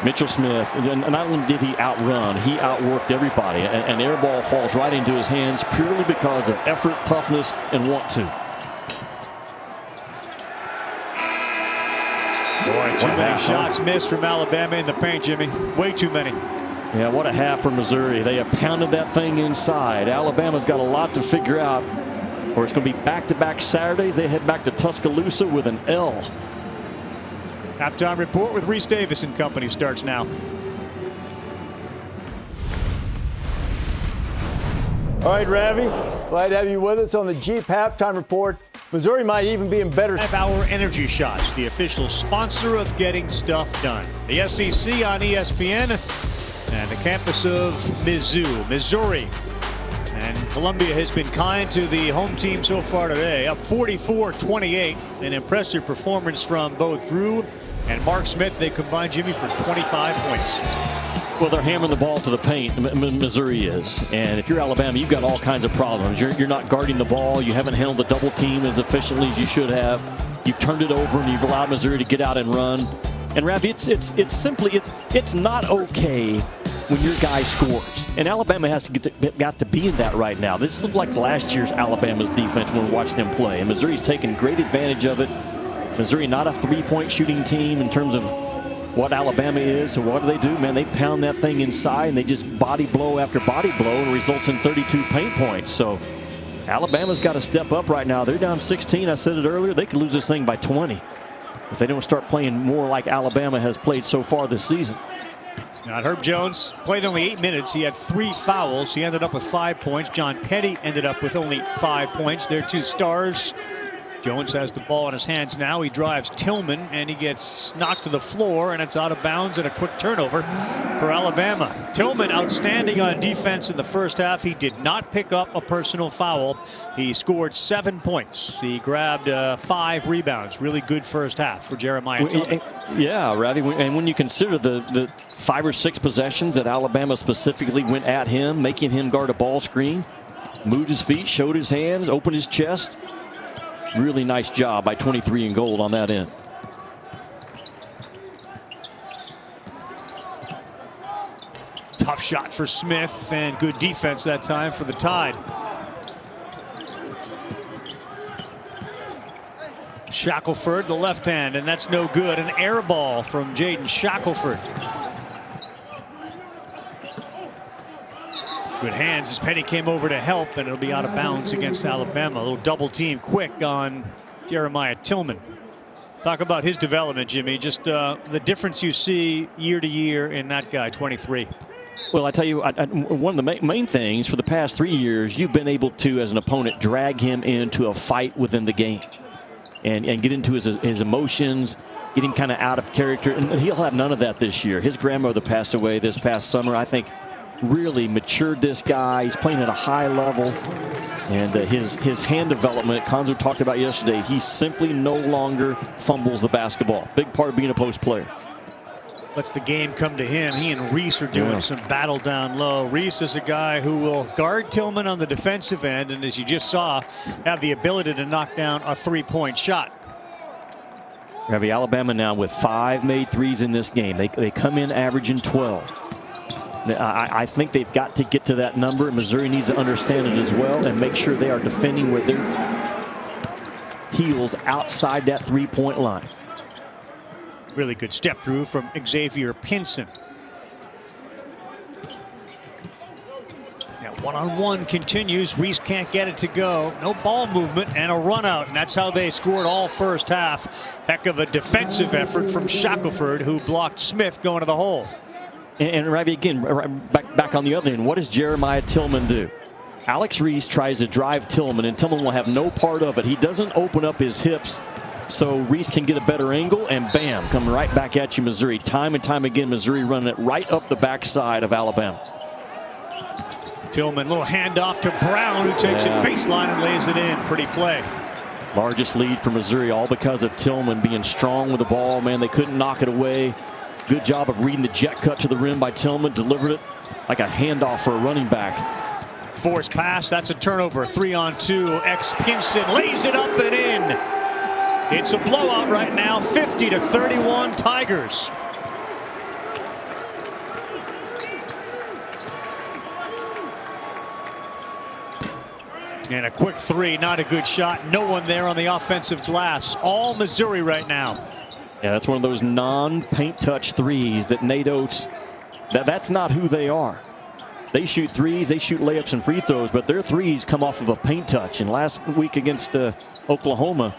Mitchell Smith, and not only did he outrun, he outworked everybody. An air ball falls right into his hands purely because of effort, toughness, and want to. Boy, too many shots missed from Alabama in the paint, Jimmy. Way too many. Yeah, what a half for Missouri. They have pounded that thing inside. Alabama's got a lot to figure out. Or it's going to be back-to-back Saturdays. They head back to Tuscaloosa with an L. Halftime report with Reese Davis and company starts now. All right, Ravi, glad to have you with us on the Jeep Halftime Report. Missouri might even be in better. 5-hour energy shots, the official sponsor of getting stuff done. The SEC on ESPN and the campus of Mizzou, Missouri. And Columbia has been kind to the home team so far today, up 44-28. An impressive performance from both Drew and Mark Smith. They combined, Jimmy, for 25 points. Well, they're hammering the ball to the paint, Missouri is. And if you're Alabama, you've got all kinds of problems. You're not guarding the ball. You haven't handled the double team as efficiently as you should have. You've turned it over, and you've allowed Missouri to get out and run. And, Ravi, it's simply not okay when your guy scores. And Alabama has to got to be in that right now. This looked like last year's Alabama's defense when we watched them play. And Missouri's taken great advantage of it. Missouri not a three-point shooting team in terms of what Alabama is. So what do? Man, they pound that thing inside and they just body blow after body blow and results in 32 paint points. So Alabama's got to step up right now. They're down 16. I said it earlier. They could lose this thing by 20 if they don't start playing more like Alabama has played so far this season. Now, Herb Jones played only 8 minutes. He had 3 fouls. He ended up with 5 points. John Petty ended up with only 5 points. They're 2 stars. Jones has the ball in his hands now. He drives Tillman and he gets knocked to the floor, and it's out of bounds and a quick turnover for Alabama. Tillman outstanding on defense in the first half. He did not pick up a personal foul. He scored 7 points. He grabbed 5 rebounds. Really good first half for Jeremiah Tillman. Yeah, Ravi, and when you consider the 5 or 6 possessions that Alabama specifically went at him, making him guard a ball screen, moved his feet, showed his hands, opened his chest. Really nice job by 23 in gold on that end. Tough shot for Smith and good defense that time for the Tide. Shackelford, the left hand, and that's no good. An air ball from Jaden Shackelford. Good hands as Petty came over to help, and it'll be out of bounds against Alabama. A little double team quick on Jeremiah Tillman. Talk about his development, Jimmy. Just the difference you see year to year in that guy, 23. Well, I tell you, one of the main things for the past 3 years, you've been able to, as an opponent, drag him into a fight within the game and get into his emotions, get him kind of out of character. And he'll have none of that this year. His grandmother passed away this past summer. I think really matured this guy. He's playing at a high level, and his hand development, Konzo talked about yesterday, he simply no longer fumbles the basketball. Big part of being a post player. Lets the game come to him. He and Reese are doing some battle down low. Reese is a guy who will guard Tillman on the defensive end, and as you just saw, have the ability to knock down a 3-point shot. We have Alabama now with 5 made threes in this game. They come in averaging 12. I think they've got to get to that number. Missouri needs to understand it as well and make sure they are defending with their heels outside that 3-point line. Really good step through from Xavier Pinson. Now one-on-one continues. Reese can't get it to go. No ball movement and a run out, and that's how they scored all first half. Heck of a defensive effort from Shackelford, who blocked Smith going to the hole. And Ravi, again, back on the other end, what does Jeremiah Tillman do? Alex Reese tries to drive Tillman, and Tillman will have no part of it. He doesn't open up his hips so Reese can get a better angle, and bam, come right back at you, Missouri. Time and time again, Missouri running it right up the backside of Alabama. Tillman, little handoff to Brown, who takes it baseline and lays it in. Pretty play. Largest lead for Missouri, all because of Tillman being strong with the ball. Man, they couldn't knock it away. Good job of reading the jet cut to the rim by Tillman. Delivered it like a handoff for a running back. Forced pass. That's a turnover. 3-on-2. Pinson lays it up and in. It's a blowout right now. 50-31 Tigers. And a quick 3. Not a good shot. No one there on the offensive glass. All Missouri right now. Yeah, that's one of those non-paint touch threes that Nate Oates, that's not who they are. They shoot threes, they shoot layups and free throws, but their threes come off of a paint touch. And last week against Oklahoma,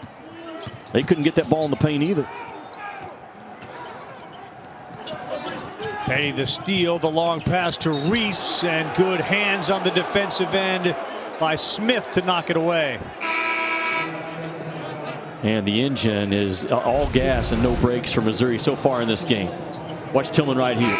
they couldn't get that ball in the paint either. Petty the steal, the long pass to Reese, and good hands on the defensive end by Smith to knock it away. And the engine is all gas and no brakes for Missouri so far in this game. Watch Tillman right here.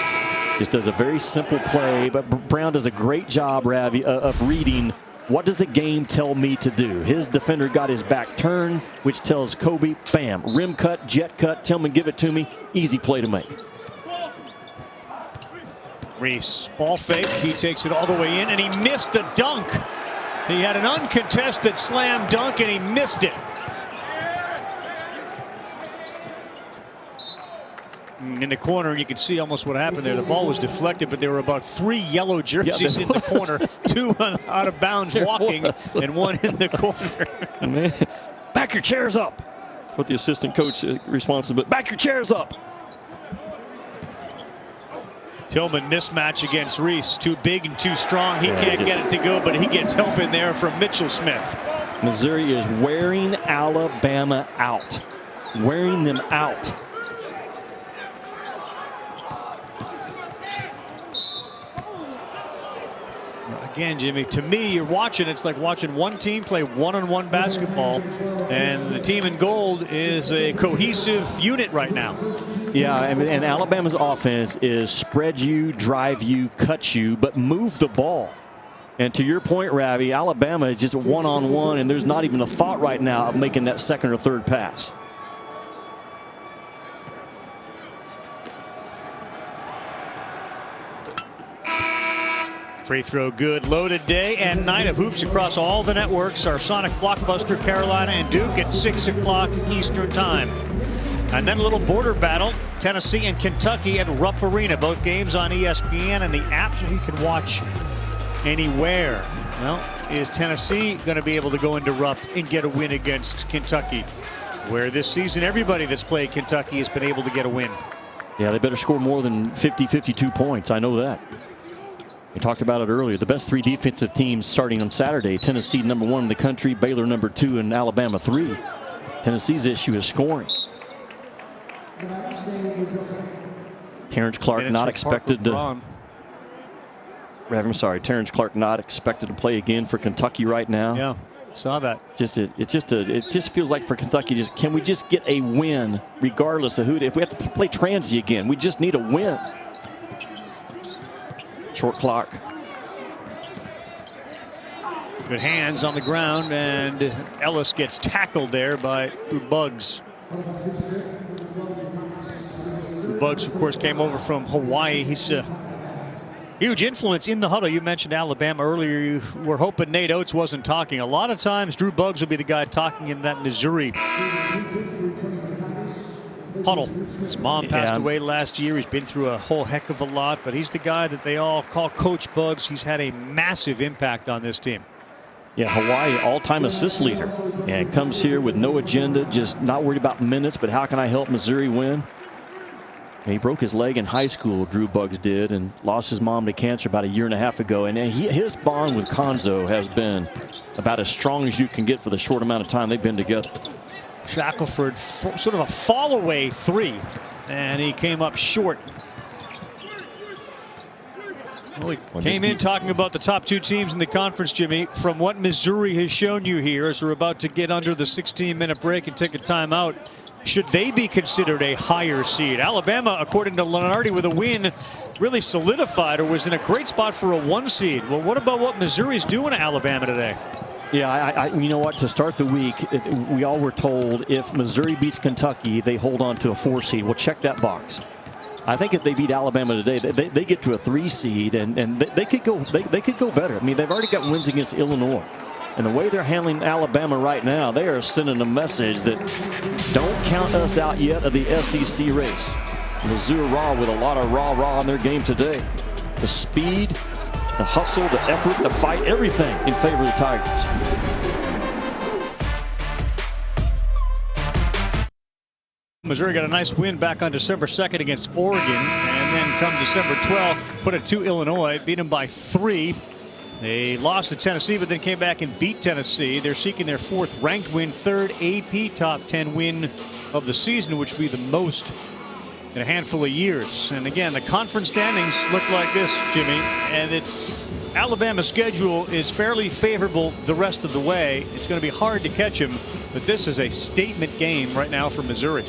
Just does a very simple play, but Brown does a great job, Ravi, of reading what does the game tell me to do. His defender got his back turned, which tells Kobe, bam, rim cut, jet cut, Tillman, give it to me. Easy play to make. Reese, ball fake. He takes it all the way in, and he missed a dunk. He had an uncontested slam dunk, and he missed it. in the corner, and you can see almost what happened there. The ball was deflected, but there were about 3 yellow jerseys in the corner, 2 out of bounds walking, and 1 in the corner. Man, back your chairs up. What the assistant coach responds, but back your chairs up. Tillman mismatch against Reese. Too big and too strong. He can't get it to go, but he gets help in there from Mitchell Smith. Missouri is wearing Alabama out. Wearing them out. Again, Jimmy, to me, you're watching, it's like watching one team play one-on-one basketball, and the team in gold is a cohesive unit right now. Yeah, and Alabama's offense is spread you, drive you, cut you, but move the ball. And to your point, Ravi, Alabama is just one-on-one, and there's not even a thought right now of making that second or third pass. Free throw good. Loaded day and night of hoops across all the networks. Our Sonic Blockbuster, Carolina and Duke at 6 o'clock Eastern time. And then a little border battle. Tennessee and Kentucky at Rupp Arena. Both games on ESPN and the app so you can watch anywhere. Well, is Tennessee going to be able to go into Rupp and get a win against Kentucky? Where this season everybody that's played Kentucky has been able to get a win. Yeah, they better score more than 52 points. I know that. We talked about it earlier. The best 3 defensive teams starting on Saturday. Tennessee #1 in the country, Baylor #2, and Alabama 3. Tennessee's issue is scoring. Terrence Clark not expected to. I'm sorry, Terrence Clark not expected to play again for Kentucky right now. Yeah, saw that. It just feels like for Kentucky, can we just get a win regardless of who? If we have to play Transy again, we just need a win. Short clock. Good hands on the ground, and Ellis gets tackled there by Bugs. Bugs, of course, came over from Hawaii. He's a huge influence in the huddle. You mentioned Alabama earlier. You were hoping Nate Oates wasn't talking. A lot of times, Drew Bugs will be the guy talking in that Missouri huddle. His mom passed away last year. He's been through a whole heck of a lot, but he's the guy that they all call Coach Bugs. He's had a massive impact on this team. Yeah, Hawaii all-time assist leader, and comes here with no agenda, just not worried about minutes, but how can I help Missouri win? And he broke his leg in high school, Drew Bugs did, and lost his mom to cancer about 1.5 years ago. And his bond with Konzo has been about as strong as you can get for the short amount of time they've been together. Shackelford, sort of a fall-away 3, and he came up short. Well, he came in talking about the top 2 teams in the conference, Jimmy. From what Missouri has shown you here, as we're about to get under the 16-minute break and take a timeout, should they be considered a higher seed? Alabama, according to Lenardi, with a win, really solidified or was in a great spot for a 1 seed. Well, what about what Missouri's doing to Alabama today? Yeah, you know what? To start the week, we all were told if Missouri beats Kentucky, they hold on to a 4 seed. Well, check that box. I think if they beat Alabama today, they get to a 3 seed, and they could go. They could go better. I mean, they've already got wins against Illinois, and the way they're handling Alabama right now, they are sending a message that don't count us out yet of the SEC race. Missouri Raw with a lot of raw in their game today. The speed, the hustle, the effort, the fight, everything in favor of the Tigers. Missouri got a nice win back on December 2nd against Oregon, and then come December 12th, put it to Illinois, beat them by 3. They lost to Tennessee, but then came back and beat Tennessee. They're seeking their 4th ranked win, 3rd AP top 10 win of the season, which would be the most in a handful of years. And again, the conference standings look like this, Jimmy, and Alabama's schedule is fairly favorable the rest of the way. It's going to be hard to catch them, but this is a statement game right now for Missouri.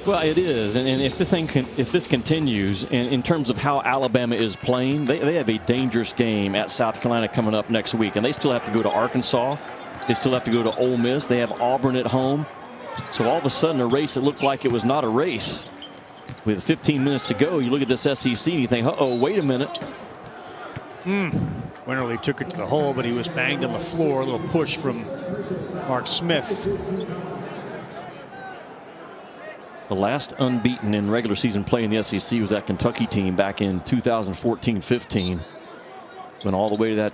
Well, it is, and if this continues, and in terms of how Alabama is playing, they have a dangerous game at South Carolina coming up next week, and they still have to go to Arkansas. They still have to go to Ole Miss. They have Auburn at home. So all of a sudden, a race that looked like it was not a race. With 15 minutes to go, you look at this SEC and you think, uh-oh, wait a minute. Winterly took it to the hole, but he was banged on the floor. A little push from Mark Smith. The last unbeaten in regular season play in the SEC was that Kentucky team back in 2014-15. Went all the way to that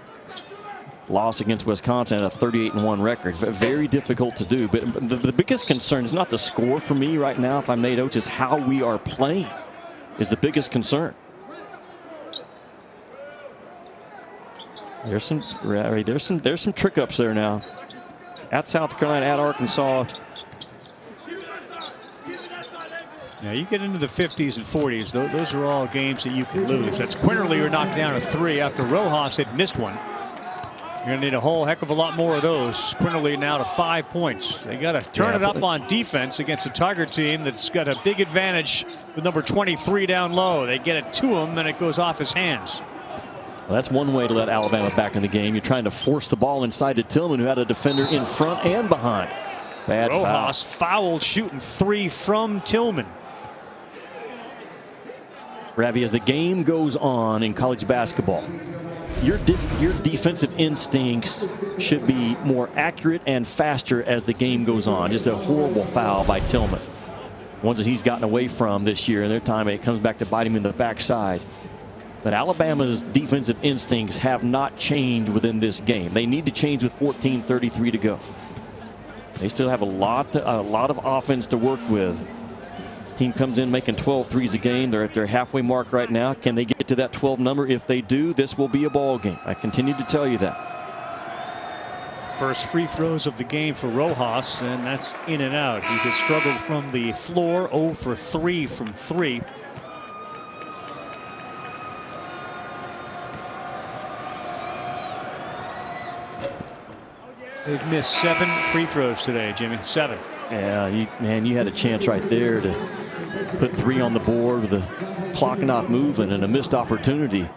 loss against Wisconsin at a 38-1 record. Very difficult to do. But the biggest concern is not the score for me right now, if I'm Nate Oates, is how we are playing is the biggest concern. There's some trick ups there now. At South Carolina, at Arkansas. Yeah, you get into the 50s and 40s. Those are all games that you can lose. That's Quinterly who knocked down a 3 after Rojas had missed one. You're going to need a whole heck of a lot more of those. Quinterly now to 5 points. They got to turn it up on defense against a Tiger team that's got a big advantage with number 23 down low. They get it to him and it goes off his hands. Well, that's one way to let Alabama back in the game. You're trying to force the ball inside to Tillman, who had a defender in front and behind. Bad Rojas fouled shooting 3 from Tillman. Ravi, as the game goes on in college basketball, your defensive instincts should be more accurate and faster as the game goes on. Just a horrible foul by Tillman. Ones that he's gotten away from this year, and their time it comes back to bite him in the backside. But Alabama's defensive instincts have not changed within this game. They need to change with 14:33 to go. They still have a lot of offense to work with. Team comes in making 12 threes a game. They're at their halfway mark right now. Can they get to that 12 number? If they do, this will be a ball game. I continue to tell you that. First free throws of the game for Rojas, and that's in and out. He has struggled from the floor, 0 for 3 from 3. They've missed 7 free throws today, Jimmy. 7. Yeah, you had a chance right there to put 3 on the board with the clock not moving and a missed opportunity.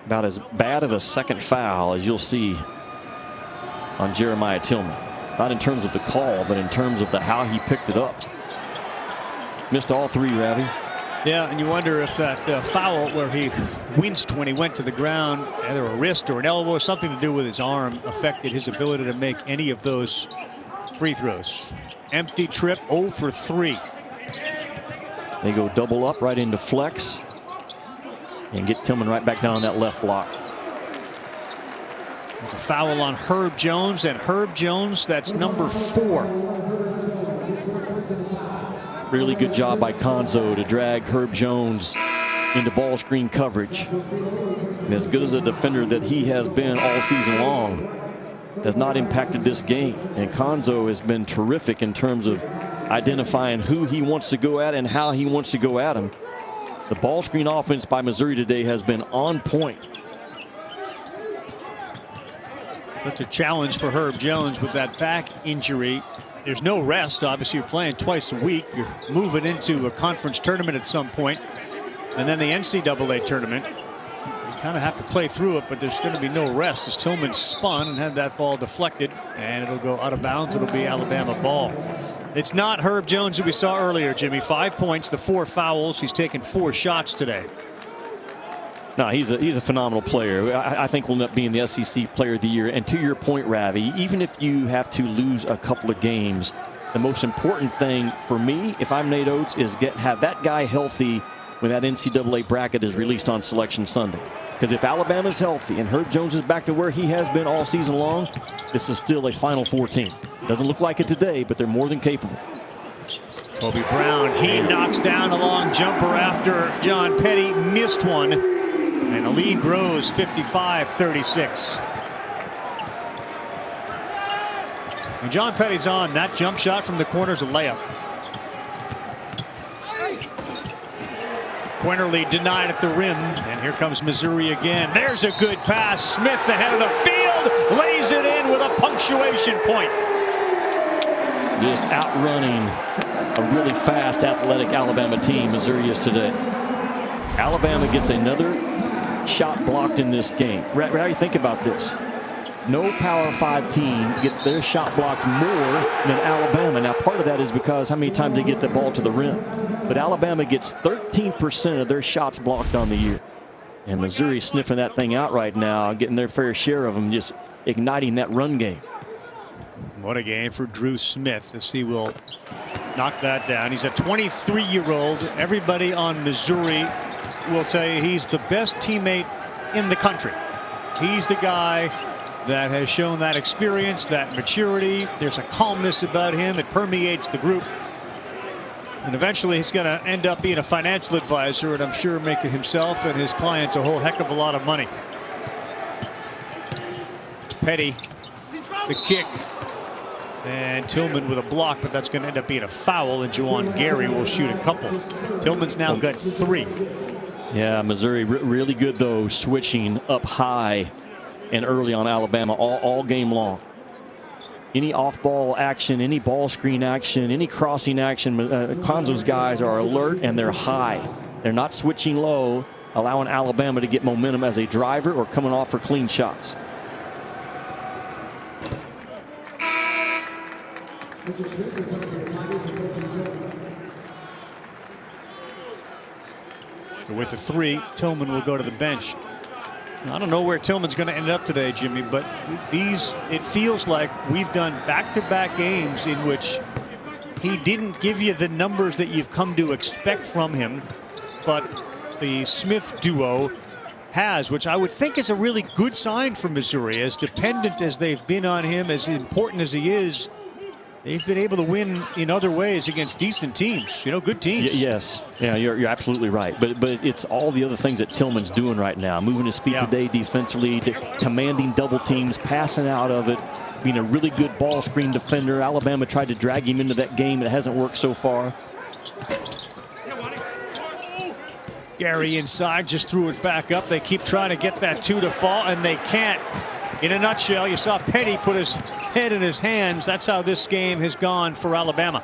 About as bad of a second foul as you'll see on Jeremiah Tillman. Not in terms of the call, but in terms of how he picked it up. Missed all 3, Ravi. Yeah, and you wonder if that foul where he winced when he went to the ground, either a wrist or an elbow, or something to do with his arm, affected his ability to make any of those free throws. Empty trip, 0 for 3. They go double up right into flex and get Tillman right back down on that left block. There's a foul on Herb Jones, and Herb Jones, that's number 4. Really good job by Konzo to drag Herb Jones into ball screen coverage. And as good as a defender that he has been all season long, has not impacted this game. And Konzo has been terrific in terms of identifying who he wants to go at and how he wants to go at him. The ball screen offense by Missouri today has been on point. Such a challenge for Herb Jones with that back injury. There's no rest. Obviously, you're playing twice a week. You're moving into a conference tournament at some point, and then the NCAA tournament. You kind of have to play through it, but there's going to be no rest as Tillman spun and had that ball deflected, and it'll go out of bounds. It'll be Alabama ball. It's not Herb Jones that we saw earlier, Jimmy. 5 points, the 4 fouls. He's taken 4 shots today. No, he's a phenomenal player. I think will end up being the SEC Player of the Year. And to your point, Ravi, even if you have to lose a couple of games, the most important thing for me, if I'm Nate Oates, is have that guy healthy when that NCAA bracket is released on Selection Sunday. Because if Alabama's healthy and Herb Jones is back to where he has been all season long, this is still a Final Four team. Doesn't look like it today, but they're more than capable. Kobe Brown, he knocks down a long jumper after John Petty missed one. And the lead grows 55-36. And John Petty's on. That jump shot from the corner is a layup. Quinterly denied at the rim. And here comes Missouri again. There's a good pass. Smith ahead of the field. Lays it in with a punctuation point. Just outrunning a really fast, athletic Alabama team Missouri is today. Alabama gets another shot blocked in this game. How do you think about this? No Power 5 team gets their shot blocked more than Alabama. Now, part of that is because how many times they get the ball to the rim. But Alabama gets 13% of their shots blocked on the year. And Missouri sniffing that thing out right now, getting their fair share of them, just igniting that run game. What a game for Drew Smith as he will knock that down. He's a 23-year-old. Everybody on Missouri will tell you he's the best teammate in the country. He's the guy that has shown that experience, that maturity. There's a calmness about him that permeates the group. And eventually he's going to end up being a financial advisor, and I'm sure making himself and his clients a whole heck of a lot of money. Petty, the kick. And Tillman with a block, but that's going to end up being a foul, and Juwan Gary will shoot a couple. Tillman's now got 3. Yeah, Missouri really good, though, switching up high and early on Alabama all game long. Any off-ball action, any ball screen action, any crossing action, Konzo's guys are alert and they're high. They're not switching low, allowing Alabama to get momentum as a driver or coming off for clean shots. With a 3, Tillman will go to the bench. I don't know where Tillman's going to end up today, Jimmy, but it feels like we've done back-to-back games in which he didn't give you the numbers that you've come to expect from him, but the Smith duo has, which I would think is a really good sign for Missouri. As dependent as they've been on him, as important as he is, they've been able to win in other ways against decent teams, good teams. Yes, yeah, you're absolutely right. But it's all the other things that Tillman's doing right now, moving his feet today defensively, commanding double teams, passing out of it, being a really good ball screen defender. Alabama tried to drag him into that game. It hasn't worked so far. Gary inside, just threw it back up. They keep trying to get that 2 to fall, and they can't. In a nutshell, you saw Petty put his head in his hands. That's how this game has gone for Alabama.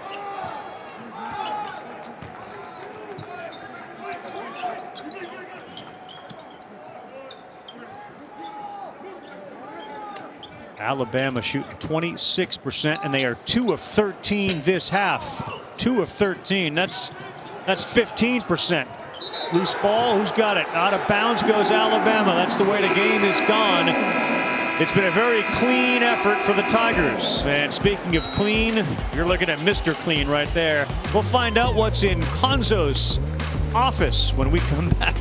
Alabama shooting 26%, and they are 2 of 13 this half. 2 of 13. That's 15%. Loose ball. Who's got it? Out of bounds goes Alabama. That's the way the game has gone. It's been a very clean effort for the Tigers. And speaking of clean, you're looking at Mr. Clean right there. We'll find out what's in Konzo's office when we come back.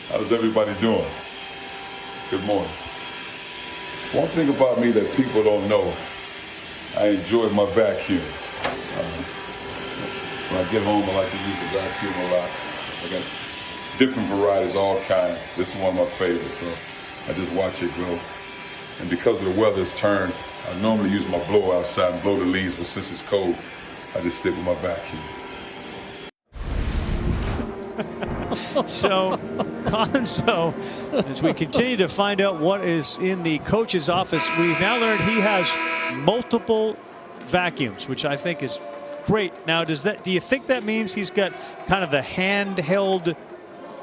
How's everybody doing? Good morning. One thing about me that people don't know, I enjoy my vacuums. When I get home, I like to use the vacuum a lot. I got different varieties, all kinds. This is one of my favorites, so I just watch it go. And because of the weather's turned, I normally use my blower outside and blow the leaves, but since it's cold, I just stick with my vacuum. So, Konzo, as we continue to find out what is in the coach's office, we've now learned he has multiple vacuums, which I think is great. Now, do you think that means he's got kind of the handheld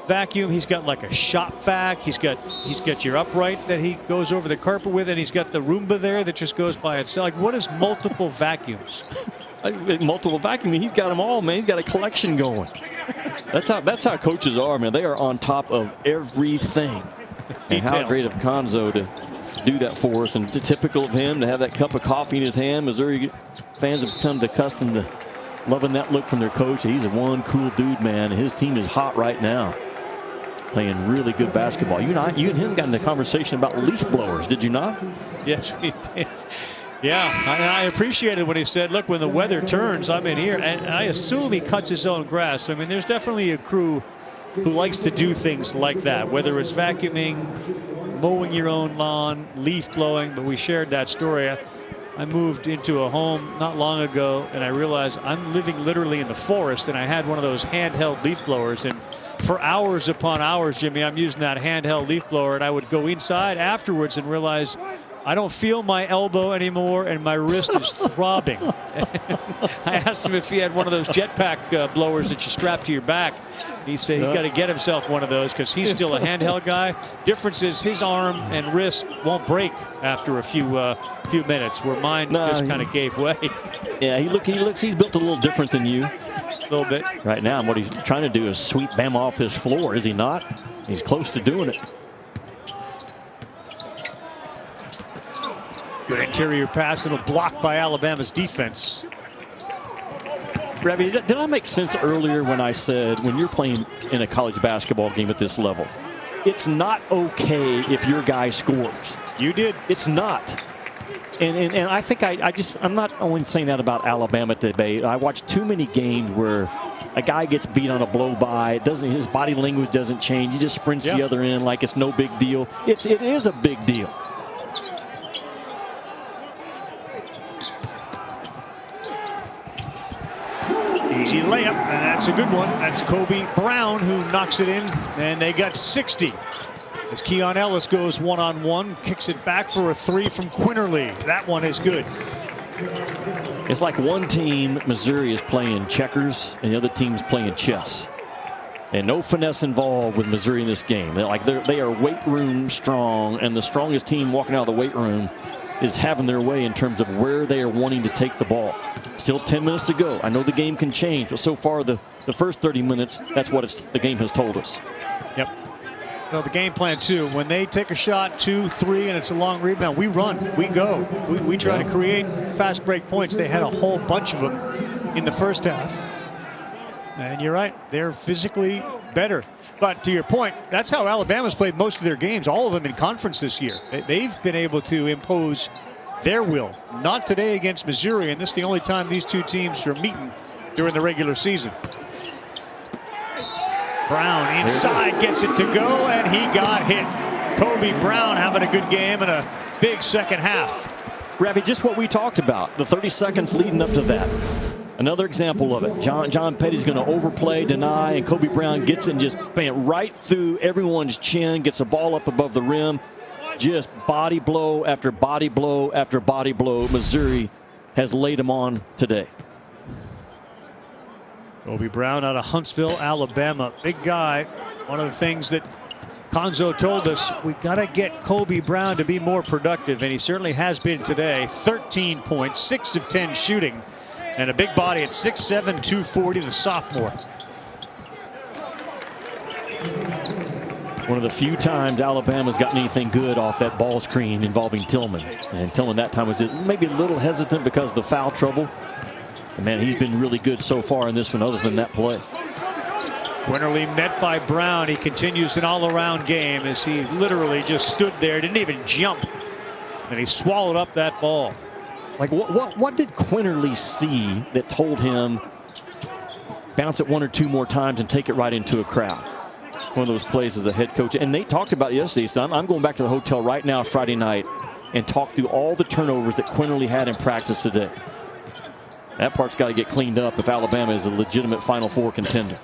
vacuum? He's got like a shop vac. He's got your upright that he goes over the carpet with, and he's got the Roomba there that just goes by itself. Like, what is multiple vacuums? Multiple vacuuming. He's got them all, man. He's got a collection going. That's how coaches are, man. They are on top of everything. And how great of Konzo to do that for us, and typical of him to have that cup of coffee in his hand. Missouri fans have become accustomed to loving that look from their coach. He's a one cool dude, man. His team is hot right now, playing really good basketball. You and him got in a conversation about leaf blowers, did you not? Yes, we did. Yeah, I appreciated when he said, look, when the weather turns, I'm in here. And I assume he cuts his own grass. I mean, there's definitely a crew who likes to do things like that, whether it's vacuuming, mowing your own lawn, leaf blowing. But we shared that story. I moved into a home not long ago, and I realized I'm living literally in the forest, and I had one of those handheld leaf blowers. And for hours upon hours, Jimmy, I'm using that handheld leaf blower, and I would go inside afterwards and realize I don't feel my elbow anymore, and my wrist is throbbing. I asked him if he had one of those jetpack blowers that you strap to your back. He said he got to get himself one of those because he's still a handheld guy. Difference is his arm and wrist won't break after a few minutes, where mine just kind of gave way. Yeah, he's built a little different than you. A little bit. Right now, what he's trying to do is sweep Bama off his floor, is he not? He's close to doing it. Good interior pass, it'll block by Alabama's defense. Ravi, did I make sense earlier when I said when you're playing in a college basketball game at this level, it's not okay if your guy scores? You did. It's not. And I think I'm not only saying that about Alabama today. I watched too many games where a guy gets beat on a blow by. His body language doesn't change. He just sprints the other end like it's no big deal. It is a big deal. Easy layup, and that's a good one. That's Kobe Brown who knocks it in, and they got 60. As Keon Ellis goes one-on-one, kicks it back for a three from Quinterly. That one is good. It's like one team, Missouri, is playing checkers, and the other team's playing chess. And no finesse involved with Missouri in this game. They are weight room strong, and the strongest team walking out of the weight room is having their way in terms of where they are wanting to take the ball. Still 10 minutes to go. I know the game can change, but so far the first 30 minutes, that's what the game has told us. Yep. Well, the game plan too, when they take a shot, 2, 3, and it's a long rebound, we run, we go. We try to create fast break points. They had a whole bunch of them in the first half. And you're right, they're physically better. But to your point, that's how Alabama's played most of their games, all of them in conference this year. They've been able to impose their will. Not today against Missouri, and this is the only time these two teams are meeting during the regular season. Brown inside gets it to go, and he got hit. Kobe Brown having a good game and a big second half. Ravi, just what we talked about, the 30 seconds leading up to that. Another example of it. John Petty's going to overplay, deny, and Kobe Brown gets it and just bam, right through everyone's chin, gets the ball up above the rim. Just body blow after body blow after body blow. Missouri has laid them on today. Kobe Brown out of Huntsville, Alabama. Big guy. One of the things that Conzo told us, we got to get Kobe Brown to be more productive, and he certainly has been today. 13 points, 6 of 10 shooting, and a big body at 6'7", 240, the sophomore. One of the few times Alabama's gotten anything good off that ball screen involving Tillman. And Tillman that time was maybe a little hesitant because of the foul trouble. And man, he's been really good so far in this one other than that play. Quinterly met by Brown. He continues an all-around game as he literally just stood there, didn't even jump. And he swallowed up that ball. Like what did Quinterly see that told him bounce it 1 or 2 more times and take it right into a crowd? One of those plays as a head coach. And Nate talked about it yesterday, so I'm going back to the hotel right now Friday night and talk through all the turnovers that Quinterly had in practice today. That part's got to get cleaned up if Alabama is a legitimate Final Four contender.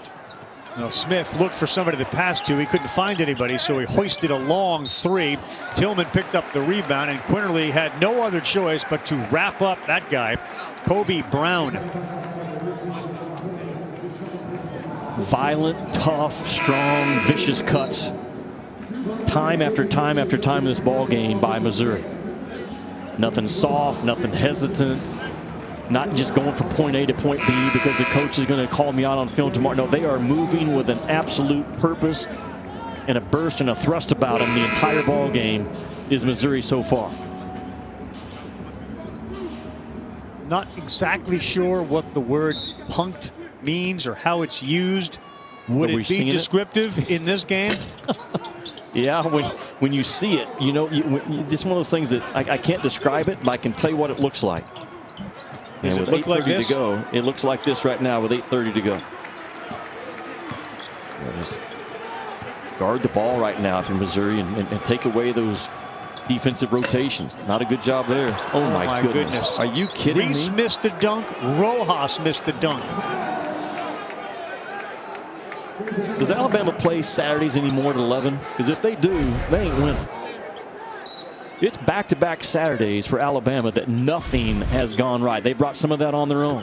Well, Smith looked for somebody to pass to. He couldn't find anybody, so he hoisted a long three. Tillman picked up the rebound, and Quinterly had no other choice but to wrap up that guy, Kobe Brown. Violent, tough, strong, vicious cuts. Time after time after time in this ball game by Missouri. Nothing soft, nothing hesitant. Not just going from point A to point B because the coach is going to call me out on film tomorrow. No, they are moving with an absolute purpose and a burst and a thrust about them. The entire ball game is Missouri so far. Not exactly sure what the word punked means or how it's used. Would it be descriptive in this game? Yeah, when you see it, you know, it's one of those things that I can't describe it, but I can tell you what it looks like. And with 8:30 to go, it looks like this right now with 8:30 to go. Just guard the ball right now from Missouri and take away those defensive rotations. Not a good job there. Oh my goodness. Are you kidding me? Reese missed the dunk. Rojas missed the dunk. Does Alabama play Saturdays anymore at 11? Because if they do, they ain't winning. It's back-to-back Saturdays for Alabama that nothing has gone right. They brought some of that on their own.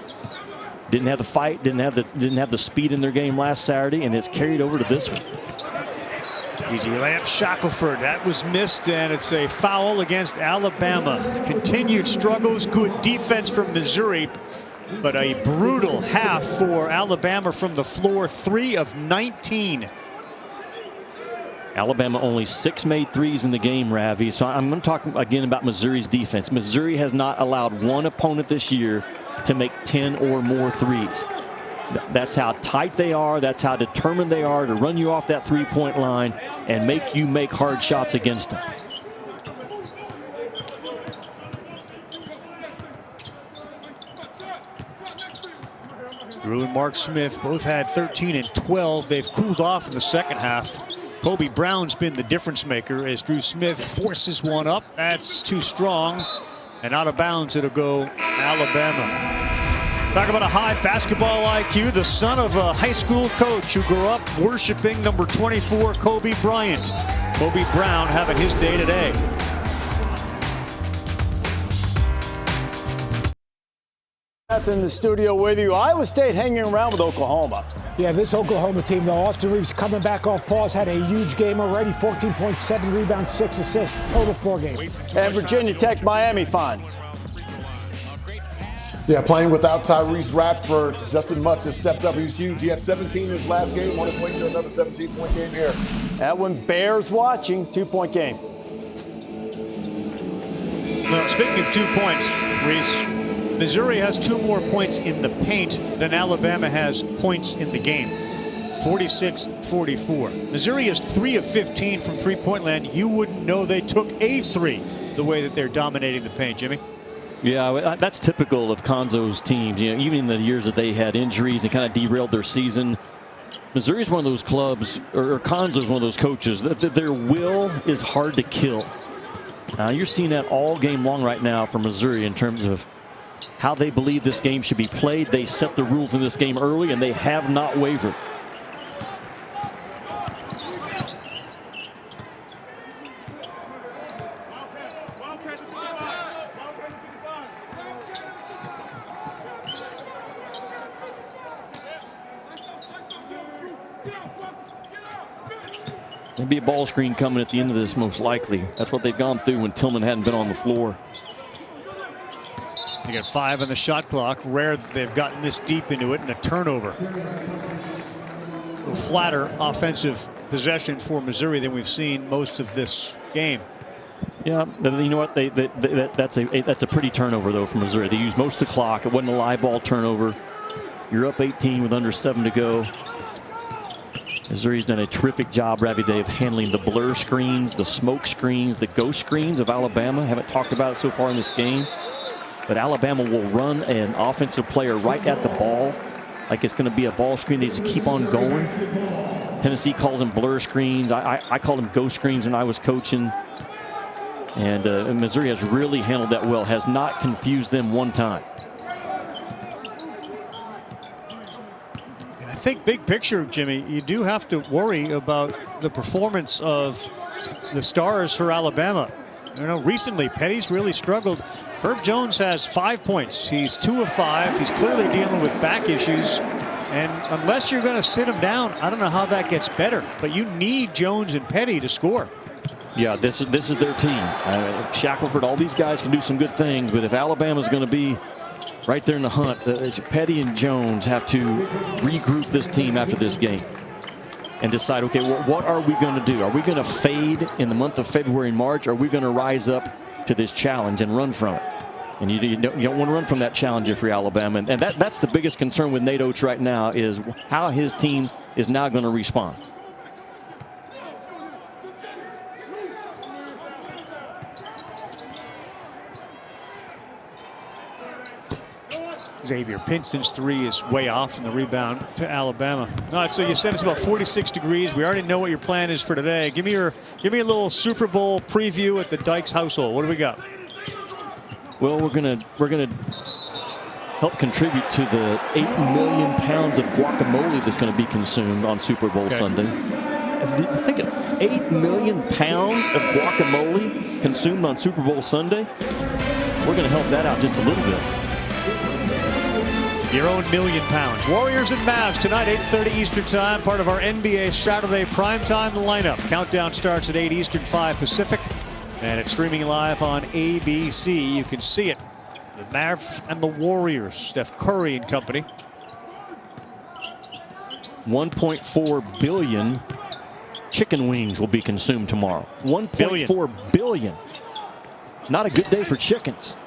Didn't have the fight, didn't have the speed in their game last Saturday, and it's carried over to this one. Easy layup, Shackelford. That was missed, and it's a foul against Alabama. Continued struggles, good defense from Missouri, but a brutal half for Alabama from the floor. 3 of 19. Alabama only 6 made threes in the game, Ravi. So I'm going to talk again about Missouri's defense. Missouri has not allowed one opponent this year to make 10 or more threes. That's how tight they are. That's how determined they are to run you off that three-point line and make you make hard shots against them. Drew and Mark Smith both had 13 and 12. They've cooled off in the second half. Kobe Brown's been the difference maker as Drew Smith forces one up. That's too strong. And out of bounds, it'll go Alabama. Talk about a high basketball IQ. The son of a high school coach who grew up worshiping number 24, Kobe Bryant. Kobe Brown having his day today. In the studio with you. Iowa State hanging around with Oklahoma. Yeah, this Oklahoma team, though, Austin Reeves coming back off pause, had a huge game already. 14.7 rebounds, 6 assists, total 4 games. And Virginia Tech, Miami finds. Yeah, playing without Tyrese Radford, Justin Mutz has stepped up. He's huge. He had 17 in his last game. On his way to another 17-point game here. That one bears watching. 2-point game. Well, speaking of 2 points, Reese, Missouri has 2 more points in the paint than Alabama has points in the game. 46-44. Missouri is 3 of 15 from three-point land. You wouldn't know they took a 3 the way that they're dominating the paint, Jimmy. Yeah, that's typical of Conzo's teams. You know, even in the years that they had injuries and kind of derailed their season, Missouri's one of those clubs, or Conzo's one of those coaches, that their will is hard to kill. You're seeing that all game long right now for Missouri in terms of how they believe this game should be played. They set the rules in this game early, and they have not wavered. There'll be a ball screen coming at the end of this, most likely. That's what they've gone through when Tillman hadn't been on the floor. They got 5 on the shot clock. Rare that they've gotten this deep into it, and a turnover. A little flatter offensive possession for Missouri than we've seen most of this game. Yeah, you know what? That's a pretty turnover though for Missouri. They used most of the clock. It wasn't a live ball turnover. You're up 18 with under 7 to go. Missouri's done a terrific job, Ravi Day, of handling the blur screens, the smoke screens, the ghost screens of Alabama. Haven't talked about it so far in this game. But Alabama will run an offensive player right at the ball like it's going to be a ball screen. They just keep on going. Tennessee calls them blur screens. I call them ghost screens when I was coaching. And Missouri has really handled that well, has not confused them one time. I think big picture, Jimmy, you do have to worry about the performance of the stars for Alabama. You know, recently Petty's really struggled. Herb Jones has 5 points. He's 2 of 5. He's clearly dealing with back issues. And unless you're going to sit him down, I don't know how that gets better. But you need Jones and Petty to score. Yeah, this is their team. Shackelford, all these guys can do some good things, but if Alabama's going to be right there in the hunt, Petty and Jones have to regroup this team after this game and decide, okay, what are we going to do? Are we going to fade in the month of February and March? Or are we going to rise up to this challenge and run from it? And you don't want to run from that challenge if you're Alabama. And that's the biggest concern with Nate Oates right now, is how his team is now going to respond. Xavier Pinson's 3 is way off in the rebound to Alabama. All right, so you said it's about 46 degrees. We already know what your plan is for today. Give me a little Super Bowl preview at the Dykes household. What do we got? Well, we're gonna help contribute to the 8 million pounds of guacamole that's going to be consumed on Super Bowl Sunday. Think of 8 million pounds of guacamole consumed on Super Bowl Sunday. We're going to help that out just a little bit. Your own million pounds. Warriors and Mavs tonight, 8:30 Eastern Time, part of our NBA Saturday primetime lineup. Countdown starts at 8 Eastern, 5 Pacific, and it's streaming live on ABC. You can see it. The Mavs and the Warriors, Steph Curry and company. $1.4 billion chicken wings will be consumed tomorrow. 1.4 billion. Not a good day for chickens.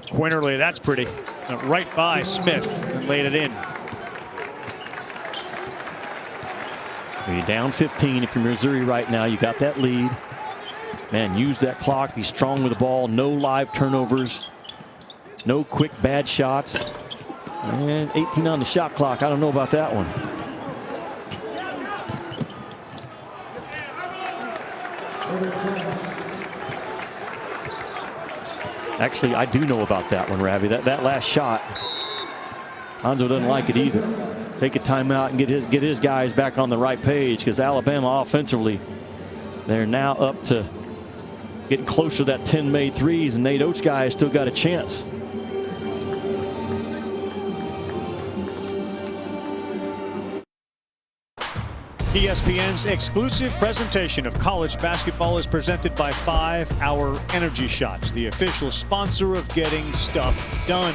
Quinterly, that's pretty. Right by Smith and laid it in. You're down 15 if you're Missouri right now. You got that lead. Man, use that clock. Be strong with the ball. No live turnovers. No quick bad shots. And 18 on the shot clock. I don't know about that one. Actually, I do know about that one, Ravi. That last shot, Hanzo doesn't like it either. Take a timeout and get his guys back on the right page, because Alabama offensively, they're now up to getting closer to that 10 made threes, and Nate Oates' guys still got a chance. ESPN's exclusive presentation of college basketball is presented by 5 Hour Energy Shots, the official sponsor of getting stuff done.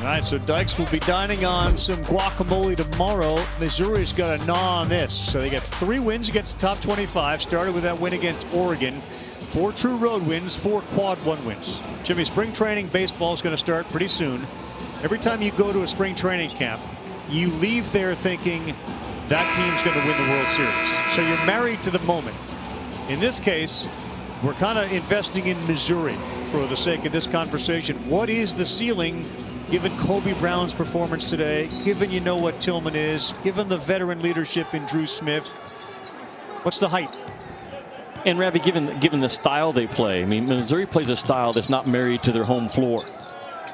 All right, so Dykes will be dining on some guacamole tomorrow. Missouri's got a gnaw on this. So they got 3 wins against the top 25. Started with that win against Oregon. 4 true road wins, 4 quad 1 wins. Jimmy, spring training baseball is going to start pretty soon. Every time you go to a spring training camp, you leave there thinking that team's going to win the World Series. So you're married to the moment. In this case, we're kind of investing in Missouri for the sake of this conversation. What is the ceiling given Kobe Brown's performance today, given you know what Tillman is, given the veteran leadership in Drew Smith? What's the height? And Ravi, given the style they play, I mean, Missouri plays a style that's not married to their home floor.